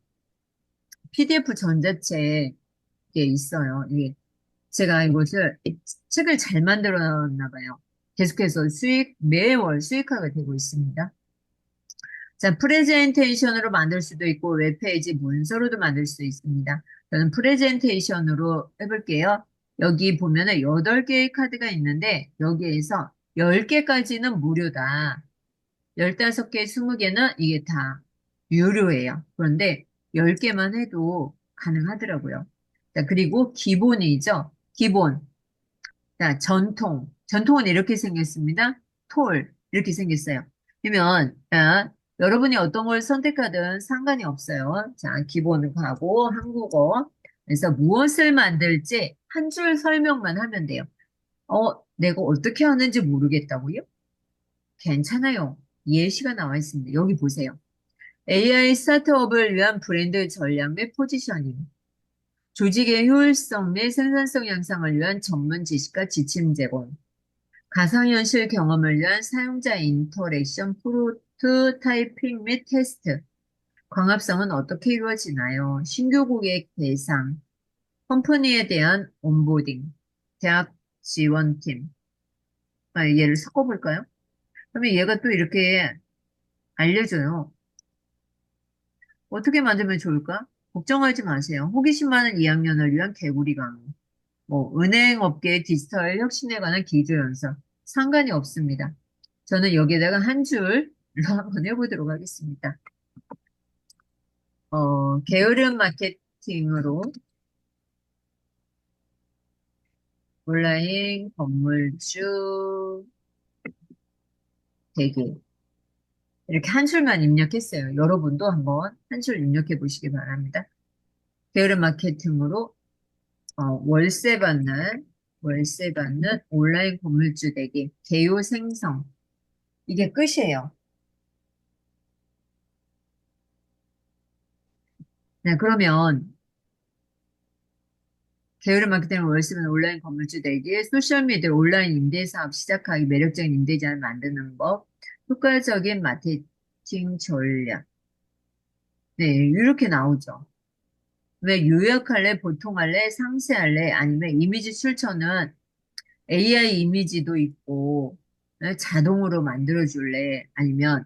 PDF 전자책에 있어요. 이게 제가 이것을 책을 잘 만들어놨나 봐요. 계속해서 매월 수익화가 되고 있습니다. 자, 프레젠테이션으로 만들 수도 있고 웹페이지 문서로도 만들 수 있습니다. 저는 프레젠테이션으로 해볼게요. 여기 보면은 8개의 카드가 있는데 여기에서 10개까지는 무료다. 15개, 20개는 이게 다 유료예요. 그런데 10개만 해도 가능하더라고요. 자, 그리고 기본이죠. 기본. 자, 전통. 전통은 이렇게 생겼습니다. 톨. 이렇게 생겼어요. 그러면, 자, 여러분이 어떤 걸 선택하든 상관이 없어요. 자, 기본 가고, 한국어. 그래서 무엇을 만들지 한 줄 설명만 하면 돼요. 내가 어떻게 하는지 모르겠다고요? 괜찮아요. 예시가 나와 있습니다. 여기 보세요. AI 스타트업을 위한 브랜드 전략 및 포지셔닝. 조직의 효율성 및 생산성 향상을 위한 전문 지식과 지침 제공. 가상현실 경험을 위한 사용자 인터랙션 프로토타이핑 및 테스트. 광합성은 어떻게 이루어지나요? 신규 고객 대상. 컴퍼니에 대한 온보딩. 대학 지원팀. 얘를 섞어볼까요? 그러면 얘가 또 이렇게 알려줘요. 어떻게 만들면 좋을까? 걱정하지 마세요. 호기심 많은 2학년을 위한 개구리 강의. 뭐 은행업계 디지털 혁신에 관한 기조 연습. 상관이 없습니다. 저는 여기에다가 한 줄로 한번 해보도록 하겠습니다. 게으른 마케팅으로 온라인 건물주 대기. 이렇게 한 줄만 입력했어요. 여러분도 한번 한 줄 입력해 보시기 바랍니다. 게으른 마케팅으로 월세 받는 온라인 건물주 대기, 개요 생성. 이게 끝이에요. 네, 그러면 게으른 마케팅으로 월세 받는 온라인 건물주 대기, 소셜미디어 온라인 임대사업 시작하기, 매력적인 임대자를 만드는 법, 효과적인 마케팅 전략. 네, 이렇게 나오죠. 왜 요약할래, 보통할래, 상세할래, 아니면 이미지 출처는 AI 이미지도 있고, 자동으로 만들어줄래, 아니면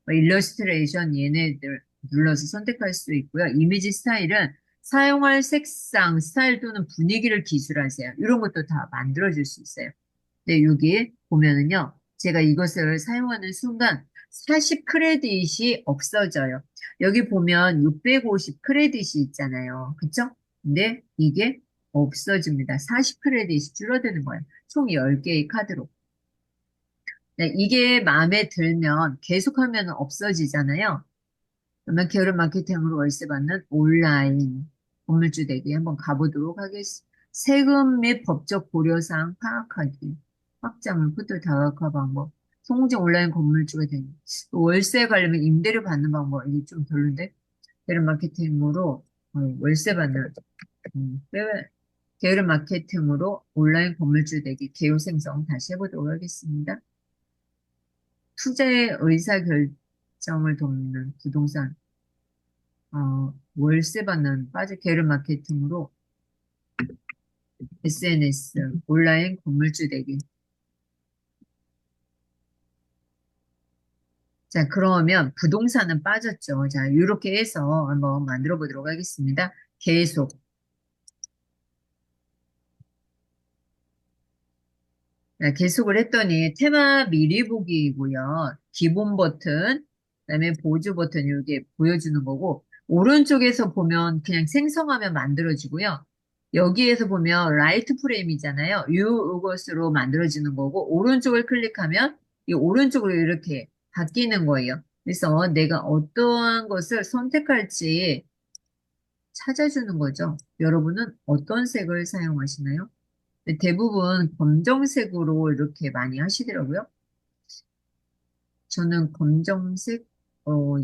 뭐 일러스트레이션 얘네들 눌러서 선택할 수 있고요. 이미지 스타일은 사용할 색상, 스타일 또는 분위기를 기술하세요. 이런 것도 다 만들어줄 수 있어요. 근데 여기 보면은요, 제가 이것을 사용하는 순간 40 크레딧이 없어져요. 여기 보면 650 크레딧이 있잖아요. 그쵸? 근데 이게 없어집니다. 40 크레딧이 줄어드는 거예요. 총 10개의 카드로. 네, 이게 마음에 들면 계속하면 없어지잖아요. 그러면 게으른 마케팅으로 월세 받는 온라인 건물주 대기 한번 가보도록 하겠습니다. 세금 및 법적 고려사항 파악하기, 확장을 부터 다각화 방법, 통제 온라인 건물주가 되는 월세 가려면 임대료 받는 방법 이게 좀 별론데 게으른 마케팅으로 월세 받는 게으른 마케팅으로 온라인 건물주 대기 개요 생성 다시 해보도록 하겠습니다. 투자의 의사결정을 돕는 부동산 월세 받는 빠져 게으른 마케팅으로 SNS, 온라인 건물주 대기. 자, 그러면 부동산은 빠졌죠. 자, 이렇게 해서 한번 만들어 보도록 하겠습니다. 계속. 자, 계속을 했더니 테마 미리 보기이고요. 기본 버튼, 그다음에 보조 버튼 이렇게 보여주는 거고 오른쪽에서 보면 그냥 생성하면 만들어지고요. 여기에서 보면 라이트 프레임이잖아요. 이것으로 만들어지는 거고 오른쪽을 클릭하면 이 오른쪽으로 이렇게 바뀌는 거예요. 그래서 내가 어떠한 것을 선택할지 찾아주는 거죠. 여러분은 어떤 색을 사용하시나요? 대부분 검정색으로 이렇게 많이 하시더라고요. 저는 검정색,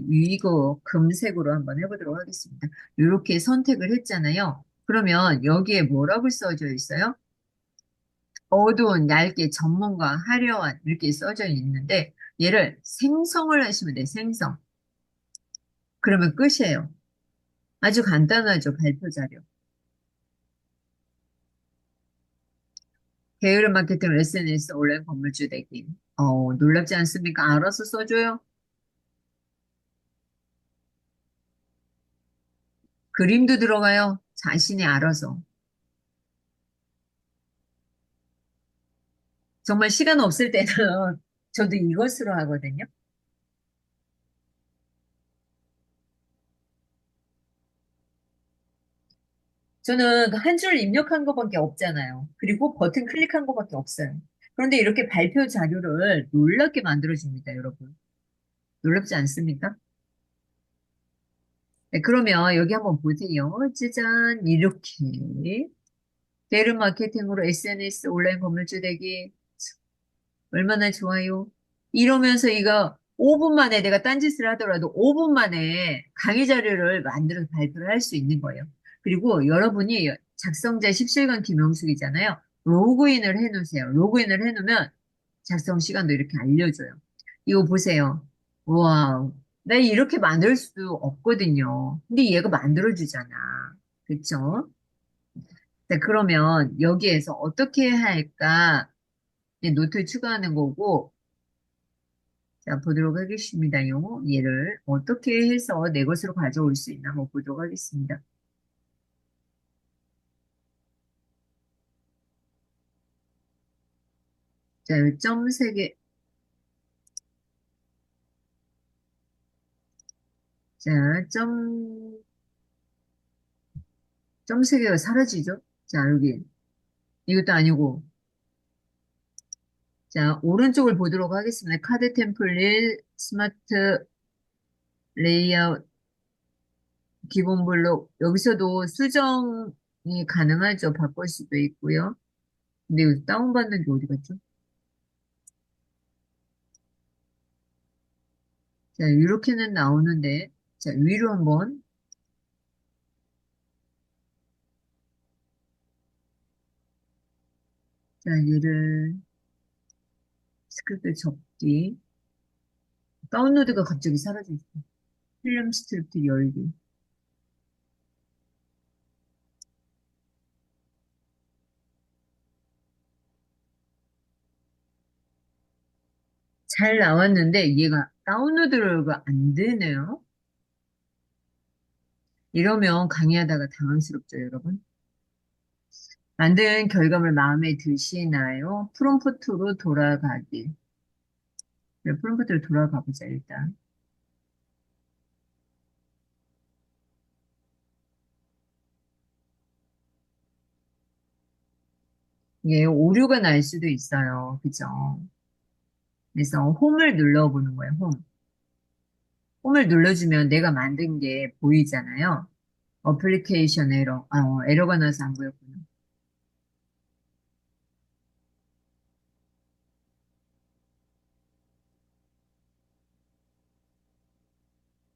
이거 금색으로 한번 해보도록 하겠습니다. 이렇게 선택을 했잖아요. 그러면 여기에 뭐라고 써져 있어요? 어두운, 얇게, 전문가, 화려한 이렇게 써져 있는데 얘를 생성을 하시면 돼요. 생성. 그러면 끝이에요. 아주 간단하죠. 발표 자료. 게으른 마케팅 SNS 온라인 건물주 대기. 놀랍지 않습니까? 알아서 써줘요. 그림도 들어가요. 자신이 알아서. 정말 시간 없을 때는 저도 이것으로 하거든요. 저는 한 줄 입력한 것밖에 없잖아요. 그리고 버튼 클릭한 것밖에 없어요. 그런데 이렇게 발표 자료를 놀랍게 만들어줍니다, 여러분. 놀랍지 않습니까? 네, 그러면 여기 한번 보세요. 짜잔, 이렇게. 게으 마케팅으로 SNS 온라인 건물주 되기 얼마나 좋아요. 이러면서 이거 5분 만에 내가 딴짓을 하더라도 5분 만에 강의 자료를 만들어서 발표를 할 수 있는 거예요. 그리고 여러분이 작성자 17강 김영숙이잖아요. 로그인을 해놓으세요. 로그인을 해놓으면 작성 시간도 이렇게 알려줘요. 이거 보세요. 와, 나 이렇게 만들 수 없거든요. 근데 얘가 만들어주잖아. 그쵸? 자, 그러면 여기에서 어떻게 할까? 이제 노트 추가하는 거고, 자, 보도록 하겠습니다요. 얘를 어떻게 해서 내 것으로 가져올 수 있나 한번 보도록 하겠습니다. 자, 점 3개. 자, 점 세 개가 사라지죠? 자, 여기. 이것도 아니고. 자, 오른쪽을 보도록 하겠습니다. 카드 템플릿, 스마트 레이아웃, 기본 블록. 여기서도 수정이 가능하죠. 바꿀 수도 있고요. 근데 여기 다운받는 게 어디 갔죠? 자, 이렇게는 나오는데, 자, 위로 한번, 자, 얘를 스크립트 접기. 다운로드가 갑자기 사라져 있어. 필름 스크립트 열기. 잘 나왔는데 얘가 다운로드가 안 되네요. 이러면 강의하다가 당황스럽죠, 여러분? 만든 결과물 마음에 드시나요? 프롬프트로 돌아가기. 네, 프롬프트로 돌아가 보자, 일단. 이게 오류가 날 수도 있어요. 그죠? 그래서 홈을 눌러보는 거예요, 홈. 홈을 눌러주면 내가 만든 게 보이잖아요. 어플리케이션 에러, 에러가 나서 안 보였구나.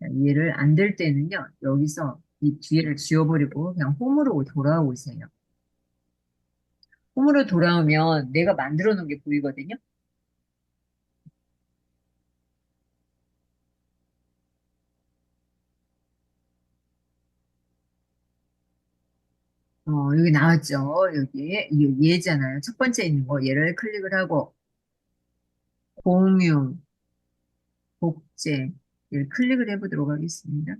자, 얘를 안 될 때는요, 여기서 이 뒤를 지워버리고 그냥 홈으로 돌아오세요. 홈으로 돌아오면 내가 만들어 놓은 게 보이거든요. 여기 나왔죠. 여기 이 얘잖아요. 첫 번째 있는 거 얘를 클릭을 하고 공유, 복제 얘를 클릭을 해보도록 하겠습니다.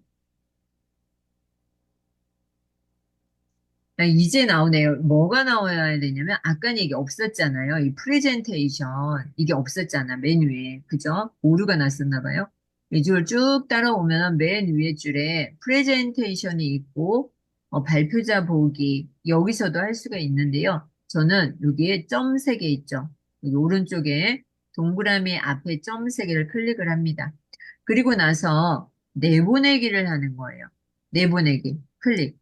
이제 나오네요. 뭐가 나와야 되냐면 아까 이게 없었잖아요. 이 프레젠테이션 이게 없었잖아. 맨 위에. 그죠? 오류가 났었나 봐요. 이 줄 쭉 따라오면 맨 위에 줄에 프레젠테이션이 있고 발표자 보기 여기서도 할 수가 있는데요. 저는 여기에 점 3개 있죠. 여기 오른쪽에 동그라미 앞에 점 3개를 클릭을 합니다. 그리고 나서 내보내기를 하는 거예요. 내보내기 클릭.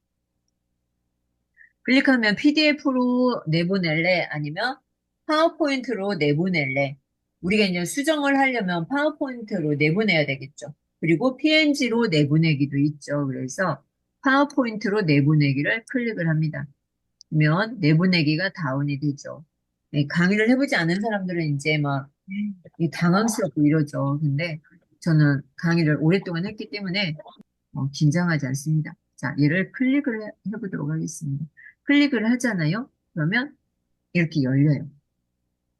클릭하면 PDF로 내보낼래? 아니면 파워포인트로 내보낼래? 우리가 이제 수정을 하려면 파워포인트로 내보내야 되겠죠. 그리고 PNG로 내보내기도 있죠. 그래서 파워포인트로 내보내기를 클릭을 합니다. 그러면 내보내기가 다운이 되죠. 네, 강의를 해보지 않은 사람들은 이제 막 당황스럽고 이러죠. 근데 저는 강의를 오랫동안 했기 때문에 긴장하지 않습니다. 자, 얘를 클릭을 해보도록 하겠습니다. 클릭을 하잖아요. 그러면 이렇게 열려요.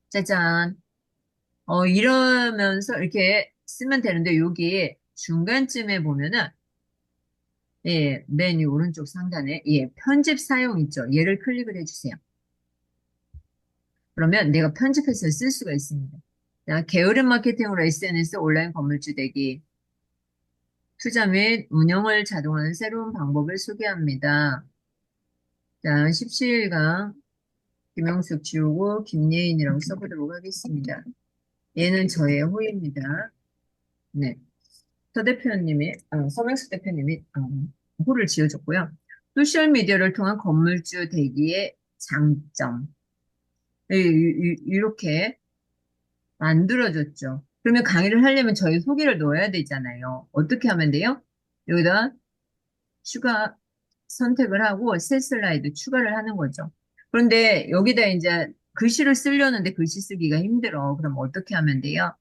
짜잔. 이러면서 이렇게 쓰면 되는데 여기 중간쯤에 보면은 예, 메뉴 오른쪽 상단에 예, 편집 사용 있죠. 얘를 클릭을 해주세요. 그러면 내가 편집해서 쓸 수가 있습니다. 자, 게으른 마케팅으로 SNS 온라인 건물주 되기 투자 및 운영을 자동화하는 새로운 방법을 소개합니다. 자, 17강 김영숙 지우고 김예인이라고 써보도록 하겠습니다. 얘는 저의 호입니다. 네. 서 대표님이, 서명수 대표님이 호를 지어줬고요. 소셜미디어를 통한 건물주 대기의 장점. 이렇게 만들어줬죠. 그러면 강의를 하려면 저희 소개를 넣어야 되잖아요. 어떻게 하면 돼요? 여기다 추가 선택을 하고 새 슬라이드 추가를 하는 거죠. 그런데 여기다 이제 글씨를 쓰려는데 글씨 쓰기가 힘들어. 그럼 어떻게 하면 돼요?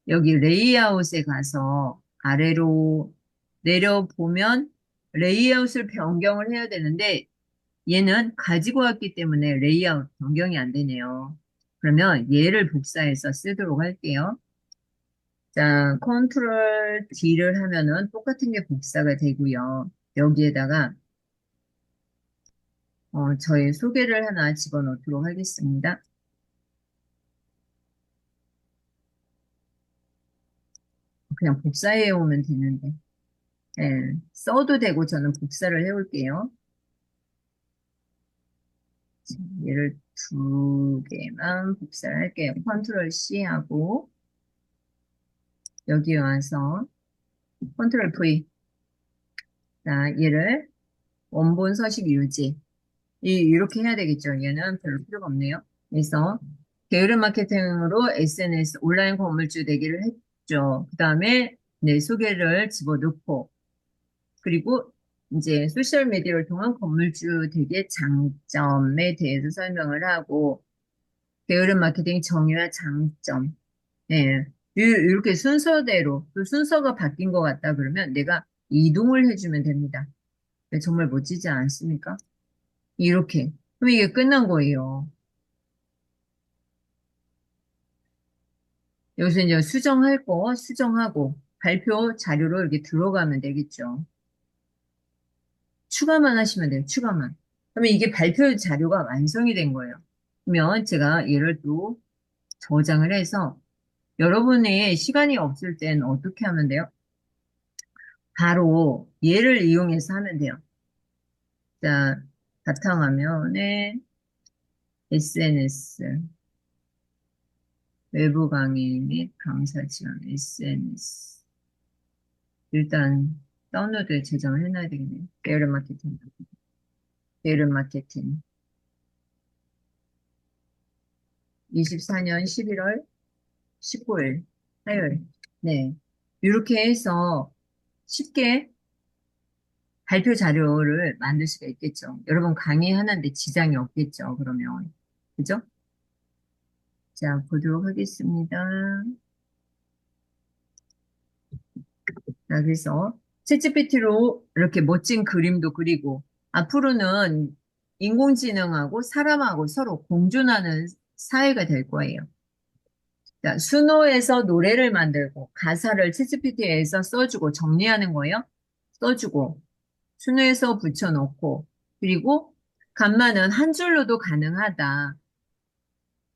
여기 레이아웃에 가서 아래로 내려보면 레이아웃을 변경을 해야 되는데 얘는 가지고 왔기 때문에 레이아웃 변경이 안 되네요. 그러면 얘를 복사해서 쓰도록 할게요. 자, 컨트롤 D를 하면은 똑같은 게 복사가 되고요. 여기에다가 저의 소개를 하나 집어넣도록 하겠습니다. 그냥 복사해 오면 되는데. 예, 써도 되고 저는 복사를 해올게요. 얘를 두 개만 복사를 할게요. 컨트롤 C 하고 여기 와서 컨트롤 V. 자, 얘를 원본 서식 유지. 이렇게 해야 되겠죠. 얘는 별로 필요가 없네요. 그래서 게으른 마케팅으로 SNS 온라인 건물주 되기를 했죠. 그 다음에 내 소개를 집어넣고 그리고 이제 소셜미디어를 통한 건물주 되기의 장점에 대해서 설명을 하고 게으른 마케팅 정의와 장점. 네. 이렇게 순서대로 또 순서가 바뀐 것 같다 그러면 내가 이동을 해주면 됩니다. 네, 정말 멋지지 않습니까? 이렇게. 그럼 이게 끝난 거예요. 여기서 이제 수정할 거 수정하고 발표 자료로 이렇게 들어가면 되겠죠. 추가만 하시면 돼요. 추가만. 그러면 이게 발표 자료가 완성이 된 거예요. 그러면 제가 얘를 또 저장을 해서 여러분의 시간이 없을 땐 어떻게 하면 돼요? 바로 얘를 이용해서 하면 돼요. 자, 바탕화면에 SNS, 외부 강의 및 강사 지원 SNS. 일단 다운로드에 저장을 해놔야 되겠네요. 게으른 마케팅. 게으른 마케팅. 24년 11월 19일 화요일. 네. 이렇게 해서 쉽게 발표 자료를 만들 수가 있겠죠. 여러분 강의하는데 지장이 없겠죠. 그러면. 그죠? 자, 보도록 하겠습니다. 자, 그래서 챗GPT로 이렇게 멋진 그림도 그리고 앞으로는 인공지능하고 사람하고 서로 공존하는 사회가 될 거예요. 자, 수노에서 노래를 만들고 가사를 챗GPT에서 써주고 정리하는 거예요. 써주고 수노에서 붙여놓고 그리고 간만은 한 줄로도 가능하다.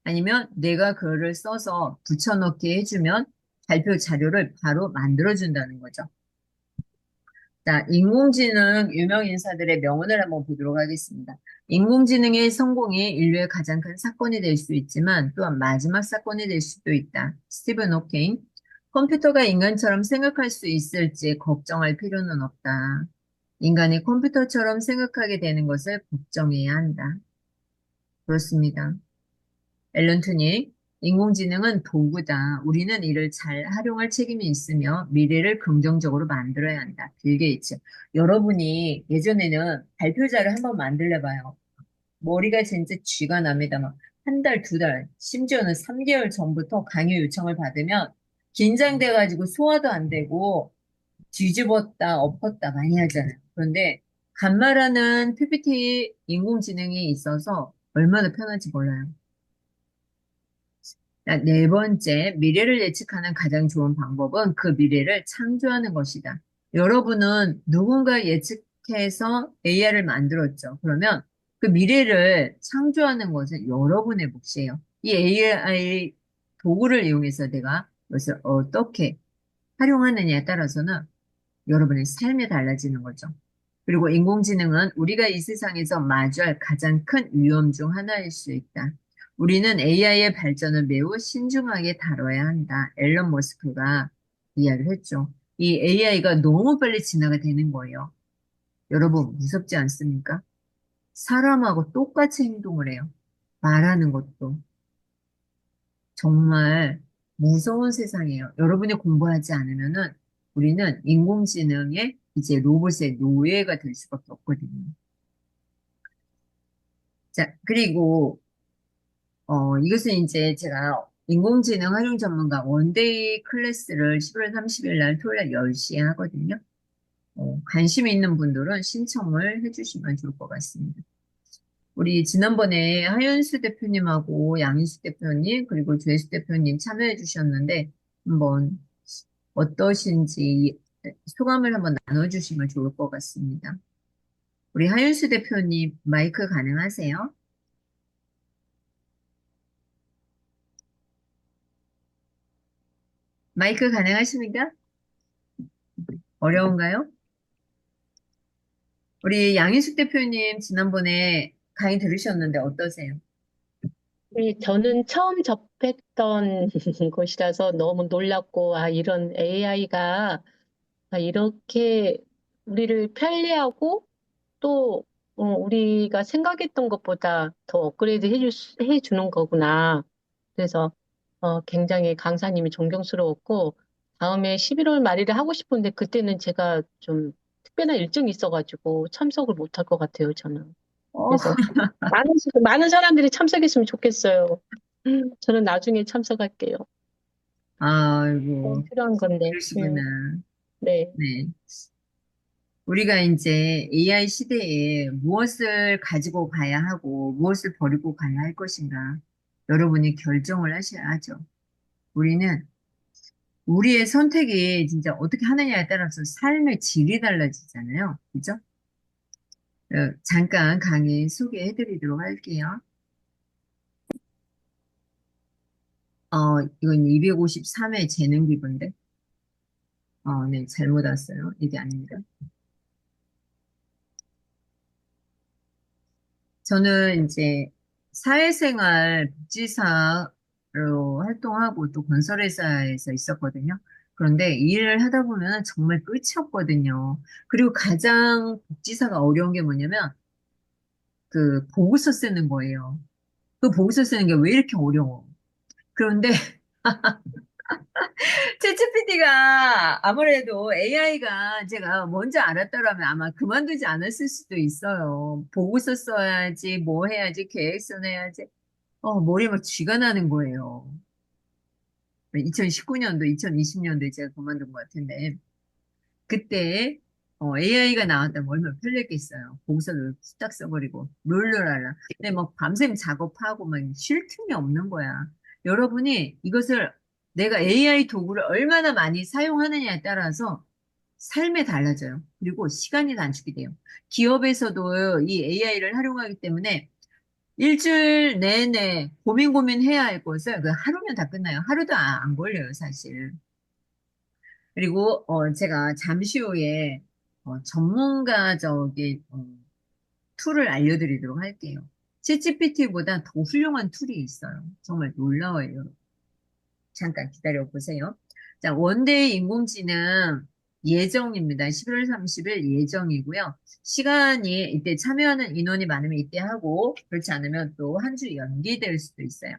아니면 내가 글을 써서 붙여넣기 해주면 발표 자료를 바로 만들어준다는 거죠. 자, 인공지능 유명 인사들의 명언을 한번 보도록 하겠습니다. 인공지능의 성공이 인류의 가장 큰 사건이 될 수 있지만 또한 마지막 사건이 될 수도 있다. 스티븐 호킹. 컴퓨터가 인간처럼 생각할 수 있을지 걱정할 필요는 없다. 인간이 컴퓨터처럼 생각하게 되는 것을 걱정해야 한다. 그렇습니다. 앨런 투닉, 인공지능은 도구다. 우리는 이를 잘 활용할 책임이 있으며 미래를 긍정적으로 만들어야 한다. 빌 게이츠. 여러분이 예전에는 발표자를 한번 만들래 봐요. 머리가 진짜 쥐가 납니다. 막 한 달, 두 달, 심지어는 3개월 전부터 강의 요청을 받으면 긴장돼가지고 소화도 안 되고 뒤집었다, 엎었다 많이 하잖아요. 그런데 간말하는 PPT 인공지능이 있어서 얼마나 편한지 몰라요. 자, 네 번째, 미래를 예측하는 가장 좋은 방법은 그 미래를 창조하는 것이다. 여러분은 누군가 예측해서 AI를 만들었죠. 그러면 그 미래를 창조하는 것은 여러분의 몫이에요. 이 AI 도구를 이용해서 내가 이것을 어떻게 활용하느냐에 따라서는 여러분의 삶이 달라지는 거죠. 그리고 인공지능은 우리가 이 세상에서 마주할 가장 큰 위험 중 하나일 수 있다. 우리는 AI의 발전을 매우 신중하게 다뤄야 한다. 앨런 머스크가 이야기를 했죠. 이 AI가 너무 빨리 진화가 되는 거예요. 여러분, 무섭지 않습니까? 사람하고 똑같이 행동을 해요. 말하는 것도. 정말 무서운 세상이에요. 여러분이 공부하지 않으면은 우리는 인공지능의 이제 로봇의 노예가 될 수밖에 없거든요. 자, 그리고 이것은 이제 제가 인공지능 활용 전문가 원데이 클래스를 11월 30일 날 토요일 10시에 하거든요. 관심 있는 분들은 신청을 해주시면 좋을 것 같습니다. 우리 지난번에 하윤수 대표님하고 양인수 대표님 그리고 조혜수 대표님 참여해 주셨는데 한번 어떠신지 소감을 한번 나눠주시면 좋을 것 같습니다. 우리 하윤수 대표님 마이크 가능하세요? 마이크 가능하십니까? 어려운가요? 우리 양희숙 대표님 지난번에 강의 들으셨는데 어떠세요? 네, 저는 처음 접했던 곳이라서 너무 놀랐고, 이런 AI가 이렇게 우리를 편리하고 또 우리가 생각했던 것보다 더 업그레이드 해주는 거구나. 그래서 굉장히 강사님이 존경스러웠고, 다음에 11월 말일에 하고 싶은데 그때는 제가 좀 특별한 일정이 있어가지고 참석을 못할 것 같아요, 저는. 어, 그래서 많은 사람들이 참석했으면 좋겠어요. 저는 나중에 참석할게요. 아이고, 필요한 건데. 그러시구나. 네. 네. 우리가 이제 AI 시대에 무엇을 가지고 가야 하고 무엇을 버리고 가야 할 것인가 여러분이 결정을 하셔야 하죠. 우리는 우리의 선택이 진짜 어떻게 하느냐에 따라서 삶의 질이 달라지잖아요. 그죠? 잠깐 강의 소개해 드리도록 할게요. 이건 253회 재능 기부인데, 네, 잘못 왔어요. 이게 아닙니다. 저는 이제 사회생활 복지사로 활동하고 또 건설회사에서 있었거든요. 그런데 이 일을 하다 보면 정말 끝이 없거든요. 그리고 가장 복지사가 어려운 게 뭐냐면 그 보고서 쓰는 거예요. 그 보고서 쓰는 게 왜 이렇게 어려워? 그런데 챗GPT가 아무래도 AI가 제가 먼저 알았더라면 아마 그만두지 않았을 수도 있어요. 보고서 써야지, 뭐 해야지, 계획서 내야지. 머리에 막 쥐가 나는 거예요. 2019년도, 2020년도에 제가 그만둔 것 같은데, 그때 AI가 나왔다면 얼마나 편리했겠어요. 보고서를 후딱 써버리고, 룰루랄라. 근데 막 밤샘 작업하고 막 쉴 틈이 없는 거야. 여러분이 이것을 내가 AI 도구를 얼마나 많이 사용하느냐에 따라서 삶에 달라져요. 그리고 시간이 단축이 돼요. 기업에서도 이 AI를 활용하기 때문에 일주일 내내 고민해야 할 것을 그 하루면 다 끝나요. 하루도 안 걸려요, 사실. 그리고 제가 잠시 후에 전문가적인 툴을 알려드리도록 할게요. 챗GPT보다 더 훌륭한 툴이 있어요. 정말 놀라워요. 잠깐 기다려 보세요. 자, 원데이 인공지능 예정입니다. 11월 30일 예정이고요. 시간이 이때 참여하는 인원이 많으면 이때 하고 그렇지 않으면 또 한 주 연기될 수도 있어요.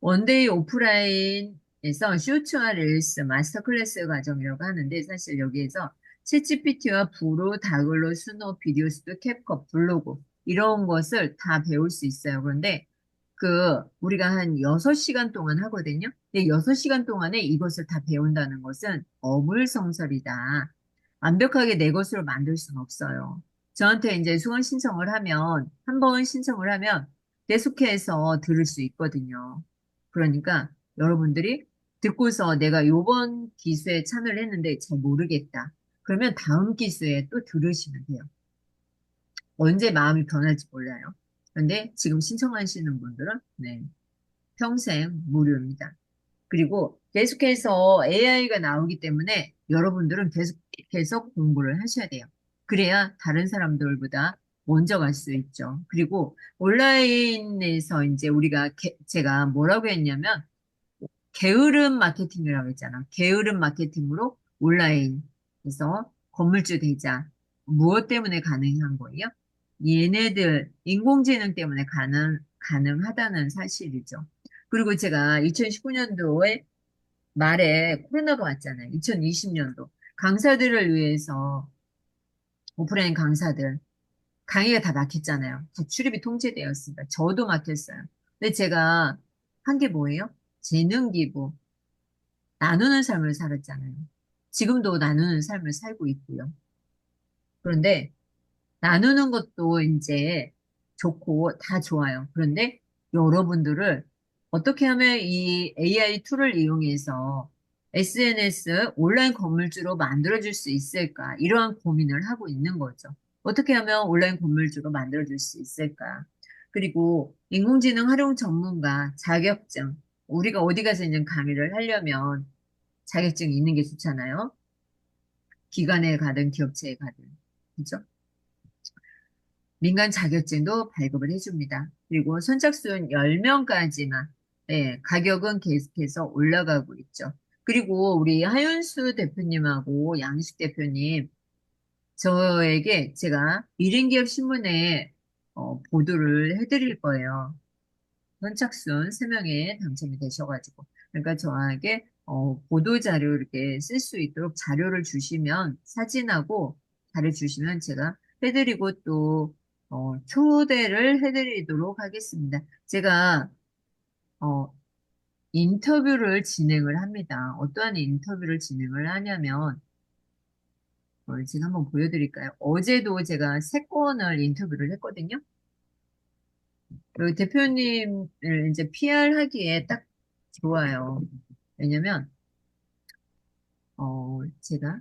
원데이 오프라인에서 쇼츠와 릴스 마스터 클래스 과정이라고 하는데 사실 여기에서 챗GPT와 브로, 다글로, 스노, 비디오스도, 캡컷, 블로그 이런 것을 다 배울 수 있어요. 그런데 우리가 한 6시간 동안 하거든요. 근데 6시간 동안에 이것을 다 배운다는 것은 어물성설이다. 완벽하게 내 것으로 만들 수는 없어요. 저한테 이제 수강 신청을 하면, 한 번 신청을 하면 계속해서 들을 수 있거든요. 그러니까 여러분들이 듣고서 내가 요번 기수에 참여를 했는데 잘 모르겠다. 그러면 다음 기수에 또 들으시면 돼요. 언제 마음이 변할지 몰라요. 그런데 지금 신청하시는 분들은 네, 평생 무료입니다. 그리고 계속해서 AI가 나오기 때문에 여러분들은 계속 공부를 하셔야 돼요. 그래야 다른 사람들보다 먼저 갈 수 있죠. 그리고 온라인에서 이제 제가 뭐라고 했냐면 게으름 마케팅이라고 했잖아. 게으름 마케팅으로 온라인에서 건물주 되자. 무엇 때문에 가능한 거예요? 얘네들 인공지능 때문에 가능하다는 사실이죠. 그리고 제가 2019년도에 말에 코로나가 왔잖아요. 2020년도. 강사들을 위해서 오프라인 강사들 강의가 다 막혔잖아요. 다 출입이 통제되었습니다. 저도 막혔어요. 근데 제가 한 게 뭐예요? 재능 기부. 나누는 삶을 살았잖아요. 지금도 나누는 삶을 살고 있고요. 그런데 나누는 것도 이제 좋고 다 좋아요. 그런데 여러분들을 어떻게 하면 이 AI 툴을 이용해서 SNS 온라인 건물주로 만들어줄 수 있을까? 이러한 고민을 하고 있는 거죠. 어떻게 하면 온라인 건물주로 만들어줄 수 있을까? 그리고 인공지능 활용 전문가 자격증. 우리가 어디 가서 이제 강의를 하려면 자격증이 있는 게 좋잖아요. 기관에 가든 기업체에 가든. 그죠? 민간 자격증도 발급을 해줍니다. 그리고 선착순 10명까지만, 네, 가격은 계속해서 올라가고 있죠. 그리고 우리 하윤수 대표님하고 양식 대표님, 저에게 제가 미래기업 신문에 보도를 해드릴 거예요. 선착순 3명에 당첨이 되셔가지고. 그러니까 저에게 보도 자료 이렇게 쓸 수 있도록 자료를 주시면, 사진하고 자료 주시면 제가 해드리고 또 초대를 해드리도록 하겠습니다. 제가 어, 인터뷰를 진행을 합니다. 어떠한 인터뷰를 진행을 하냐면 제가 한번 보여드릴까요? 어제도 제가 3건을 인터뷰를 했거든요. 그리고 대표님을 이제 PR 하기에 딱 좋아요. 왜냐면, 제가,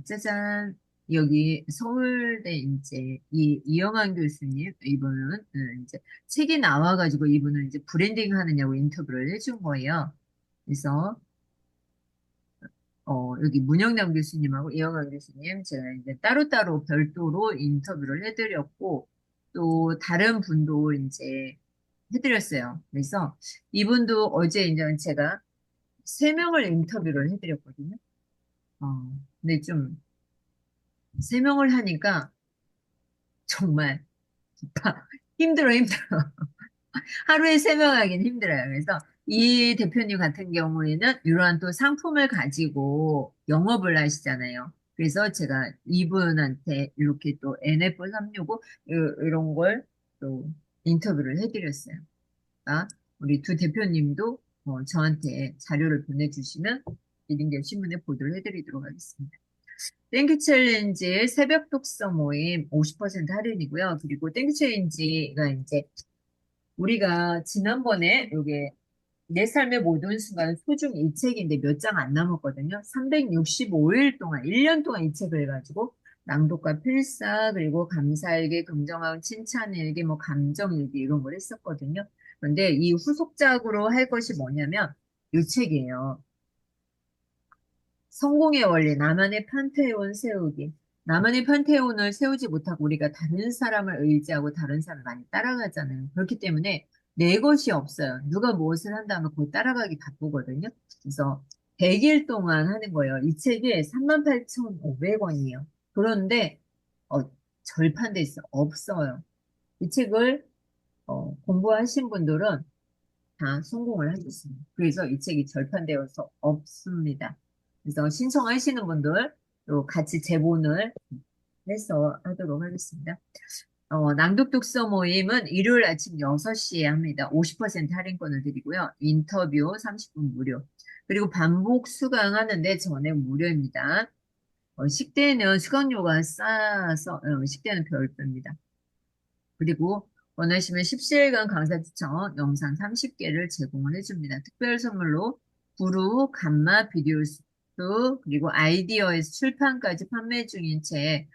짜잔, 여기 서울대 이제 이영환 교수님, 이분은 이제 책이 나와가지고 이분은 이제 브랜딩 하느냐고 인터뷰를 해준 거예요. 그래서, 여기 문영남 교수님하고 이영환 교수님, 제가 이제 따로따로 별도로 인터뷰를 해드렸고, 또 다른 분도 이제 해드렸어요. 그래서 이분도 어제 이제 제가 3명을 인터뷰를 해드렸거든요. 근데 좀 3명을 하니까 정말 힘들어. 하루에 3명 하긴 힘들어요. 그래서 이 대표님 같은 경우에는 이러한 또 상품을 가지고 영업을 하시잖아요. 그래서 제가 이분한테 이렇게 또 NF365 이런 걸 또 인터뷰를 해드렸어요. 우리 두 대표님도 저한테 자료를 보내주시면 리딩기업 신문에 보도를 해드리도록 하겠습니다. 땡큐 챌린지 새벽 독서 모임 50% 할인이고요. 그리고 땡큐 챌린지가 이제 우리가 지난번에 요게 내 삶의 모든 순간 소중 이 책인데 몇 장 안 남았거든요. 365일 동안, 1년 동안 이 책을 가지고 낭독과 필사, 그리고 감사일기, 긍정하고 칭찬일기, 뭐 감정일기 이런 걸 했었거든요. 그런데 이 후속작으로 할 것이 뭐냐면 이 책이에요. 성공의 원리, 나만의 판테온 세우기. 나만의 판테온을 세우지 못하고 우리가 다른 사람을 의지하고 다른 사람을 많이 따라가잖아요. 그렇기 때문에 내 것이 없어요. 누가 무엇을 한다면 그걸 따라가기 바쁘거든요. 그래서 100일 동안 하는 거예요. 이 책이 38,500원이에요. 그런데 어, 절판돼 있어. 없어요. 이 책을 공부하신 분들은 다 성공을 하셨습니다. 그래서 이 책이 절판되어서 없습니다. 그래서 신청하시는 분들 또 같이 제본을 해서 하도록 하겠습니다. 낭독 독서 모임은 일요일 아침 6시에 합니다. 50% 할인권을 드리고요. 인터뷰 30분 무료. 그리고 반복 수강하는데 전액 무료입니다. 식대는 수강료가 싸서 식대는 별도입니다. 그리고 원하시면 17일간 강사 추천 영상 30개를 제공을 해줍니다. 특별 선물로 구루, 감마, 비디오 수트, 그리고 아이디어에서 출판까지 판매 중인 책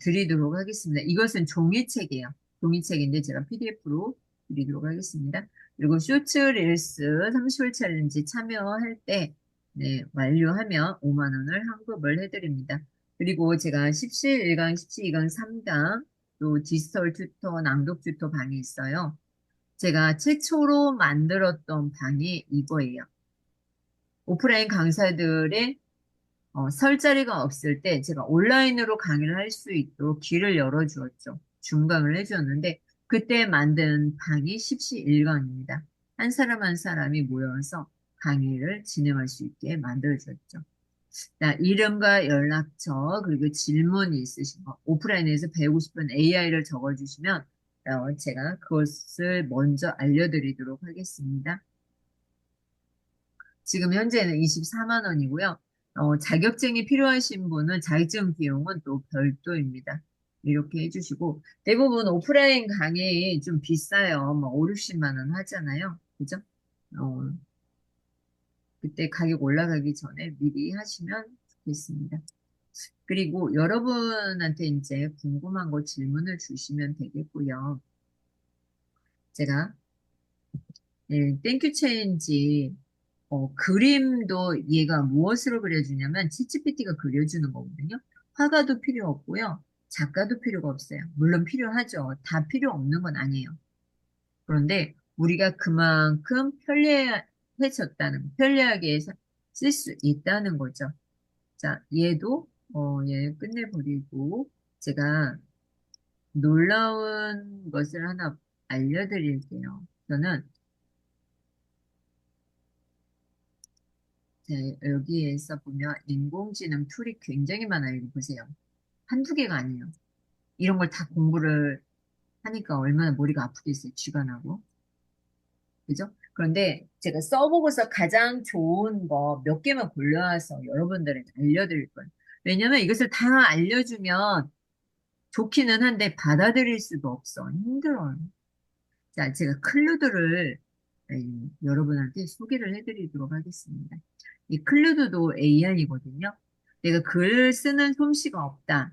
드리도록 하겠습니다. 이것은 종이책이에요. 종이책인데 제가 PDF로 드리도록 하겠습니다. 그리고 쇼츠 릴스 30일 챌린지 참여할 때 네, 완료하면 5만 원을 환급을 해드립니다. 그리고 제가 17, 1강, 17, 2강, 3강 또 디지털 튜터, 낭독 튜터 방이 있어요. 제가 최초로 만들었던 방이 이거예요. 오프라인 강사들의 설 자리가 없을 때 제가 온라인으로 강의를 할 수 있도록 길을 열어주었죠. 중강을 해주었는데 그때 만든 방이 17일강입니다. 한 사람 한 사람이 모여서 강의를 진행할 수 있게 만들어줬죠. 자, 이름과 연락처 그리고 질문이 있으신 거 오프라인에서 배우고 싶은 AI를 적어주시면 제가 그것을 먼저 알려드리도록 하겠습니다. 지금 현재는 24만 원이고요. 자격증이 필요하신 분은 자격증 비용은 또 별도입니다. 이렇게 해주시고 대부분 오프라인 강의 좀 비싸요. 뭐 5, 60만 원 하잖아요. 그죠? 어, 그때 가격 올라가기 전에 미리 하시면 좋겠습니다. 그리고 여러분한테 이제 궁금한 거 질문을 주시면 되겠고요. 제가 땡큐 체인지 그림도 얘가 무엇으로 그려주냐면 챗GPT가 그려주는 거거든요. 화가도 필요 없고요. 작가도 필요가 없어요. 물론 필요하죠. 다 필요 없는 건 아니에요. 그런데 우리가 그만큼 편리하게 쓸 수 있다는 거죠. 자, 얘 끝내버리고, 제가 놀라운 것을 하나 알려드릴게요. 저는, 자, 여기에서 보면 인공지능 툴이 굉장히 많아요. 이거 보세요. 한두 개가 아니에요. 이런 걸 다 공부를 하니까 얼마나 머리가 아프겠어요. 쥐가 나고. 그죠? 그런데 제가 써보고서 가장 좋은 거 몇 개만 골라서 여러분들에게 알려드릴 거예요. 왜냐면 이것을 다 알려주면 좋기는 한데 받아들일 수도 없어. 힘들어요. 자, 제가 클루드를 여러분한테 소개를 해드리도록 하겠습니다. 이 클루드도 AI거든요. 내가 글 쓰는 솜씨가 없다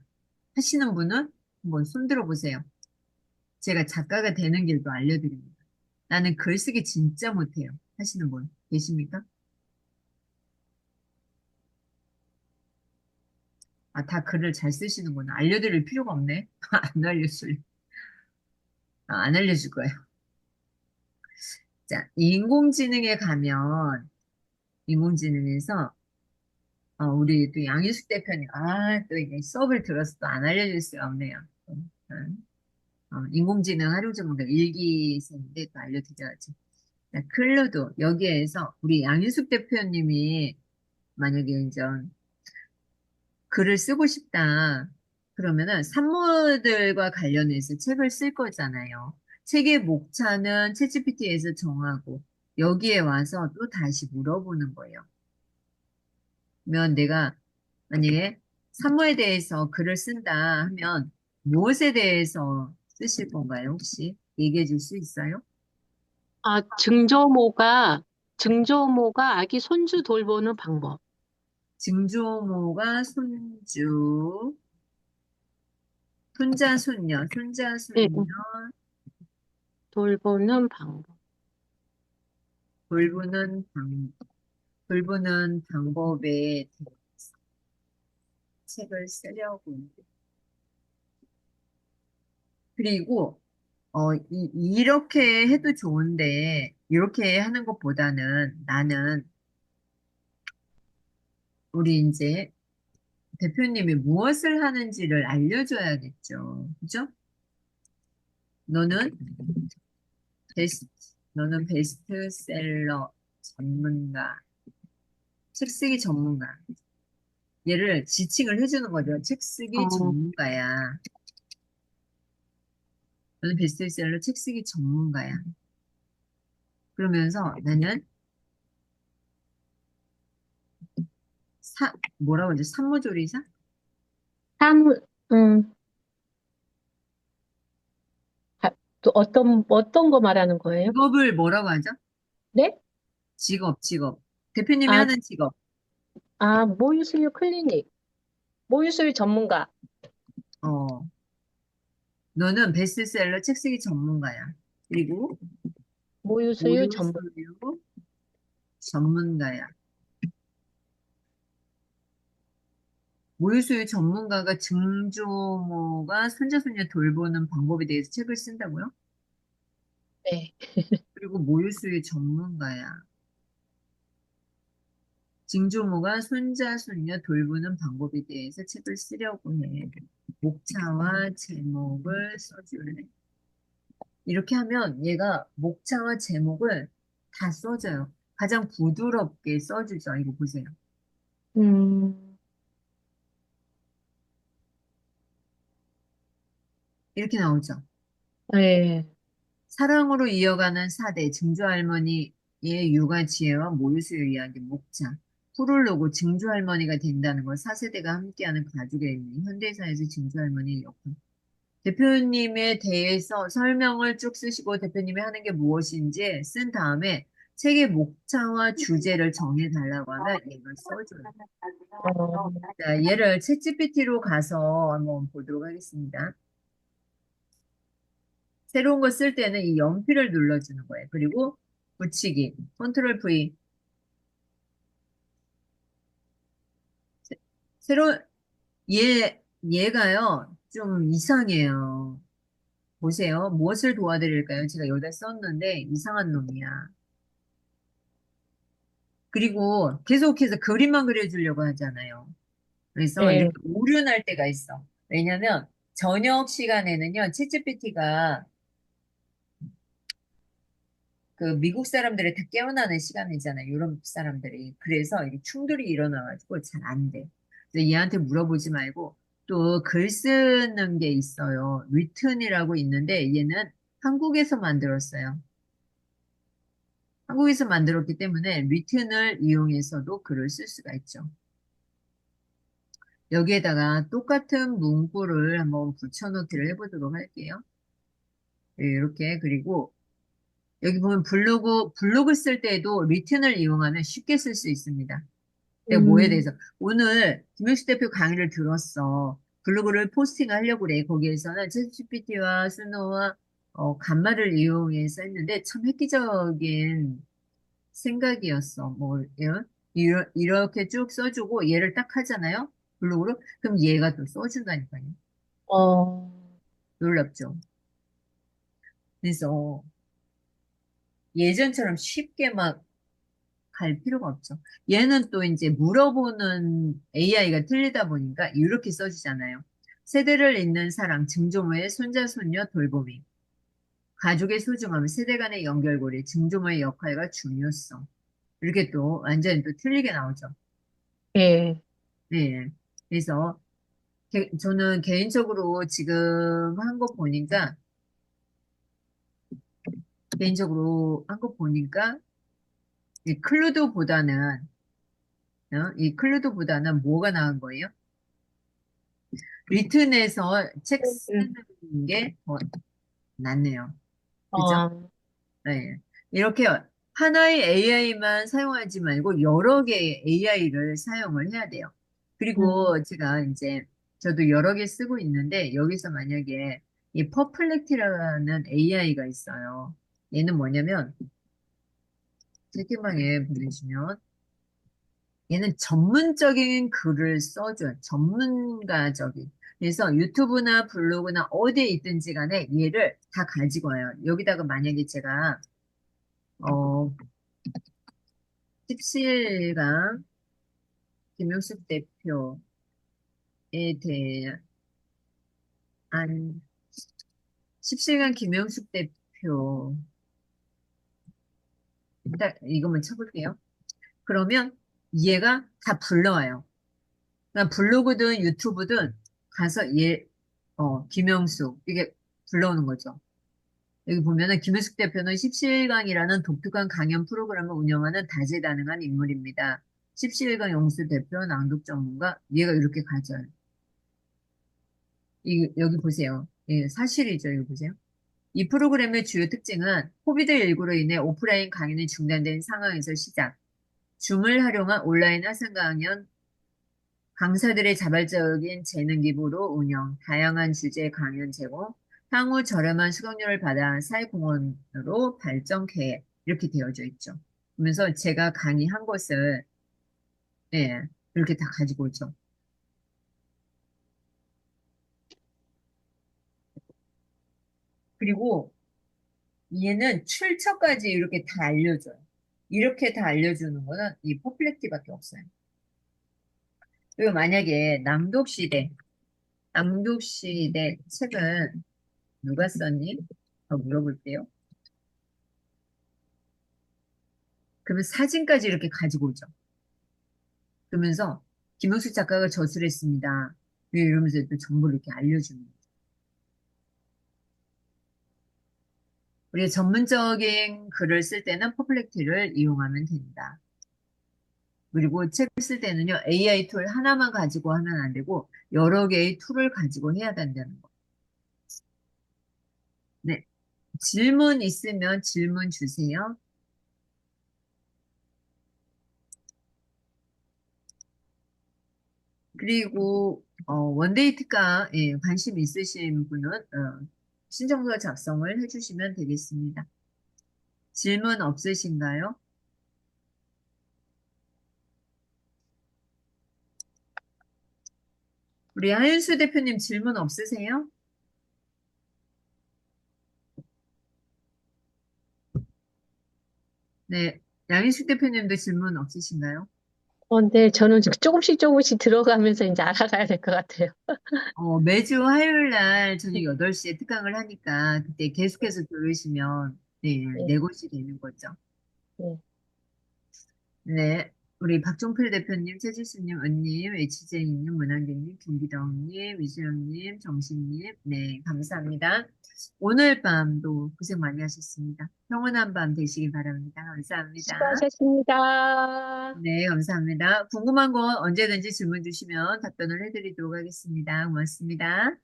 하시는 분은 한번 손들어 보세요. 제가 작가가 되는 길도 알려드립니다. 나는 글쓰기 진짜 못해요 하시는 분 계십니까? 아, 다 글을 잘 쓰시는구나. 알려드릴 필요가 없네. 안 알려줄 거예요. 자, 인공지능에 가면, 인공지능에서, 우리 또 양희숙 대표님, 또 이게 수업을 들어서 또 안 알려줄 수가 없네요. 인공지능 활용 전문가 일기생인데 또 알려드려야지. 자, 클루도, 여기에서 우리 양희숙 대표님이 만약에 이제 글을 쓰고 싶다. 그러면은 산모들과 관련해서 책을 쓸 거잖아요. 책의 목차는 챗GPT에서 정하고 여기에 와서 또 다시 물어보는 거예요. 그러면 내가 만약에 산모에 대해서 글을 쓴다 하면 무엇에 대해서 쓰실 건가요? 혹시 얘기해 줄 수 있어요? 증조모가 아기 손주 돌보는 방법. 증조모가 손자, 네, 손녀 돌보는 방법. 돌보는 돌보는 방법에 대해서 책을 쓰려고. 그리고, 이렇게 해도 좋은데, 이렇게 하는 것보다는 나는 우리 이제 대표님이 무엇을 하는지를 알려줘야겠죠. 그죠? 너는 베스트, 너는 베스트셀러 전문가, 책 쓰기 전문가. 얘를 지칭을 해주는 거죠. 책 쓰기 어, 전문가야. 너는 베스트셀러 책 쓰기 전문가야. 그러면서 나는 뭐라고 하죠? 산모조리사? 사무, 음, 또 어떤 거 말하는 거예요? 직업을 뭐라고 하죠? 네? 직업. 대표님이 아, 하는 직업. 모유수유 클리닉, 모유수유 전문가, 어, 너는 베스트셀러 책 쓰기 전문가야. 그리고 모유수유 전문, 모유수유 전문가야. 모유수유 전문가가 증조모가 손자손녀 돌보는 방법에 대해서 책을 쓴다고요? 네. 그리고 모유수유 전문가야. 증조모가 손자손녀 돌보는 방법에 대해서 책을 쓰려고 해. 목차와 제목을 써줄래. 이렇게 하면 얘가 목차와 제목을 다 써줘요. 가장 부드럽게 써주죠. 이거 보세요. 음, 이렇게 나오죠. 네. 사랑으로 이어가는 사대, 증조할머니의 육아 지혜와 모유수유 이야기, 목차. 프롤로그, 증조할머니가 된다는 것, 4세대가 함께하는 가족의 의미, 현대사에서 증조할머니의 역할. 대표님에 대해서 설명을 쭉 쓰시고 대표님이 하는 게 무엇인지 쓴 다음에 책의 목차와 주제를 정해달라고 하면 얘가 써줘요. 어, 자, 얘를 챗GPT로 가서 한번 보도록 하겠습니다. 새로운 거 쓸 때는 이 연필을 눌러주는 거예요. 그리고 붙이기, 컨트롤 V. 새로, 얘가요, 좀 이상해요. 보세요. 무엇을 도와드릴까요? 제가 여기다 썼는데 이상한 놈이야. 그리고 계속해서 그림만 그려주려고 하잖아요. 그래서 네. 이렇게 오류날 때가 있어. 왜냐면 저녁 시간에는요, 챗GPT가 그 미국 사람들이 다 깨어나는 시간이잖아요. 유럽 사람들이. 그래서 이게 충돌이 일어나가지고 잘 안 돼. 그래서 얘한테 물어보지 말고 또 글 쓰는 게 있어요. 리튼이라고 있는데 얘는 한국에서 만들었어요. 한국에서 만들었기 때문에 리튼을 이용해서도 글을 쓸 수가 있죠. 여기에다가 똑같은 문구를 한번 붙여넣기를 해보도록 할게요. 네, 이렇게. 그리고 여기 보면 블로그 쓸 때에도 리튼을 이용하면 쉽게 쓸 수 있습니다. 내가 뭐에 음, 대해서. 오늘 김영수 대표 강의를 들었어. 블로그를 포스팅 하려고 그래. 거기에서는 챗GPT와 스노와 간말을 이용해서 했는데 참 획기적인 생각이었어. 뭐, 이렇게 쭉 써주고 얘를 딱 하잖아요. 블로그로. 그럼 얘가 또 써준다니까요. 어, 놀랍죠. 그래서 예전처럼 쉽게 막 갈 필요가 없죠. 얘는 또 이제 물어보는 AI가 틀리다 보니까 이렇게 써주잖아요. 세대를 잇는 사랑, 증조모의 손자, 손녀 돌보미. 가족의 소중함, 세대 간의 연결고리, 증조모의 역할과 중요성. 이렇게 또 완전히 또 틀리게 나오죠. 예. 네. 그래서 저는 개인적으로 지금 한 거 보니까, 개인적으로 한 거 보니까, 이 클루드보다는, 이 클루드보다는 뭐가 나은 거예요? 리튼에서 책 쓰는 음, 게 더 낫네요. 그죠? 어, 네. 이렇게 하나의 AI만 사용하지 말고 여러 개의 AI를 사용을 해야 돼요. 음, 그리고 제가 이제 저도 여러 개 쓰고 있는데 여기서 만약에 이 퍼플렉티라는 AI가 있어요. 얘는 뭐냐면 채팅방에 보내주면 얘는 전문적인 글을 써줘요. 전문가적인. 그래서 유튜브나 블로그나 어디에 있든지 간에 얘를 다 가지고 와요. 여기다가 만약에 제가, 어, 17강 김용숙 대표에 대한, 17강 김용숙 대표, 딱 이것만 쳐볼게요. 그러면 얘가 다 불러와요. 그러니까 블로그든 유튜브든 가서 김영숙, 이게 불러오는 거죠. 여기 보면은 김혜숙 대표는 17강이라는 독특한 강연 프로그램을 운영하는 다재다능한 인물입니다. 17강 영수 대표 낭독 전문가 얘가 이렇게 가져요. 여기 보세요. 예, 사실이죠. 여기 보세요. 이 프로그램의 주요 특징은 코비드19로 인해 오프라인 강연이 중단된 상황에서 시작. 줌을 활용한 온라인 학생 강연 강사들의 자발적인 재능 기부로 운영, 다양한 주제 강연 제공, 향후 저렴한 수강료를 받아 사회공헌으로 발전 계획 이렇게 되어져 있죠. 그러면서 제가 강의한 것을 예, 이렇게 다 가지고 오죠. 그리고 얘는 출처까지 이렇게 다 알려줘요. 이렇게 다 알려주는 거는 이 퍼플렉티밖에 없어요. 그리고 만약에 낭독시대 책은 누가 썼니? 물어볼게요. 그러면 사진까지 이렇게 가지고 오죠. 그러면서 김영숙 작가가 저술했습니다. 이러면서 또 정보를 이렇게 알려주는 거죠. 우리가 전문적인 글을 쓸 때는 퍼플렉티를 이용하면 됩니다. 그리고 책을 쓸 때는요, AI 툴 하나만 가지고 하면 안 되고, 여러 개의 툴을 가지고 해야 된다는 거. 네. 질문 있으면 질문 주세요. 그리고, 원데이 특강, 예, 관심 있으신 분은, 신청서 작성을 해주시면 되겠습니다. 질문 없으신가요? 우리 하윤수 대표님 질문 없으세요? 네. 양인숙 대표님도 질문 없으신가요? 네, 저는 조금씩 조금씩 들어가면서 이제 알아가야 될 것 같아요. 매주 화요일 날 저녁 8시에 특강을 하니까 그때 계속해서 들으시면 네, 네, 네 곳이 되는 거죠. 네. 네. 우리 박종필 대표님, 최지수님, 은님, HJ님, 문한계님, 김기덕님, 이수영님, 정신님, 네, 감사합니다. 오늘 밤도 고생 많이 하셨습니다. 평온한 밤 되시길 바랍니다. 감사합니다. 수고하셨습니다. 네, 감사합니다. 궁금한 건 언제든지 질문 주시면 답변을 해드리도록 하겠습니다. 고맙습니다.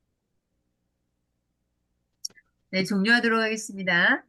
네, 종료하도록 하겠습니다.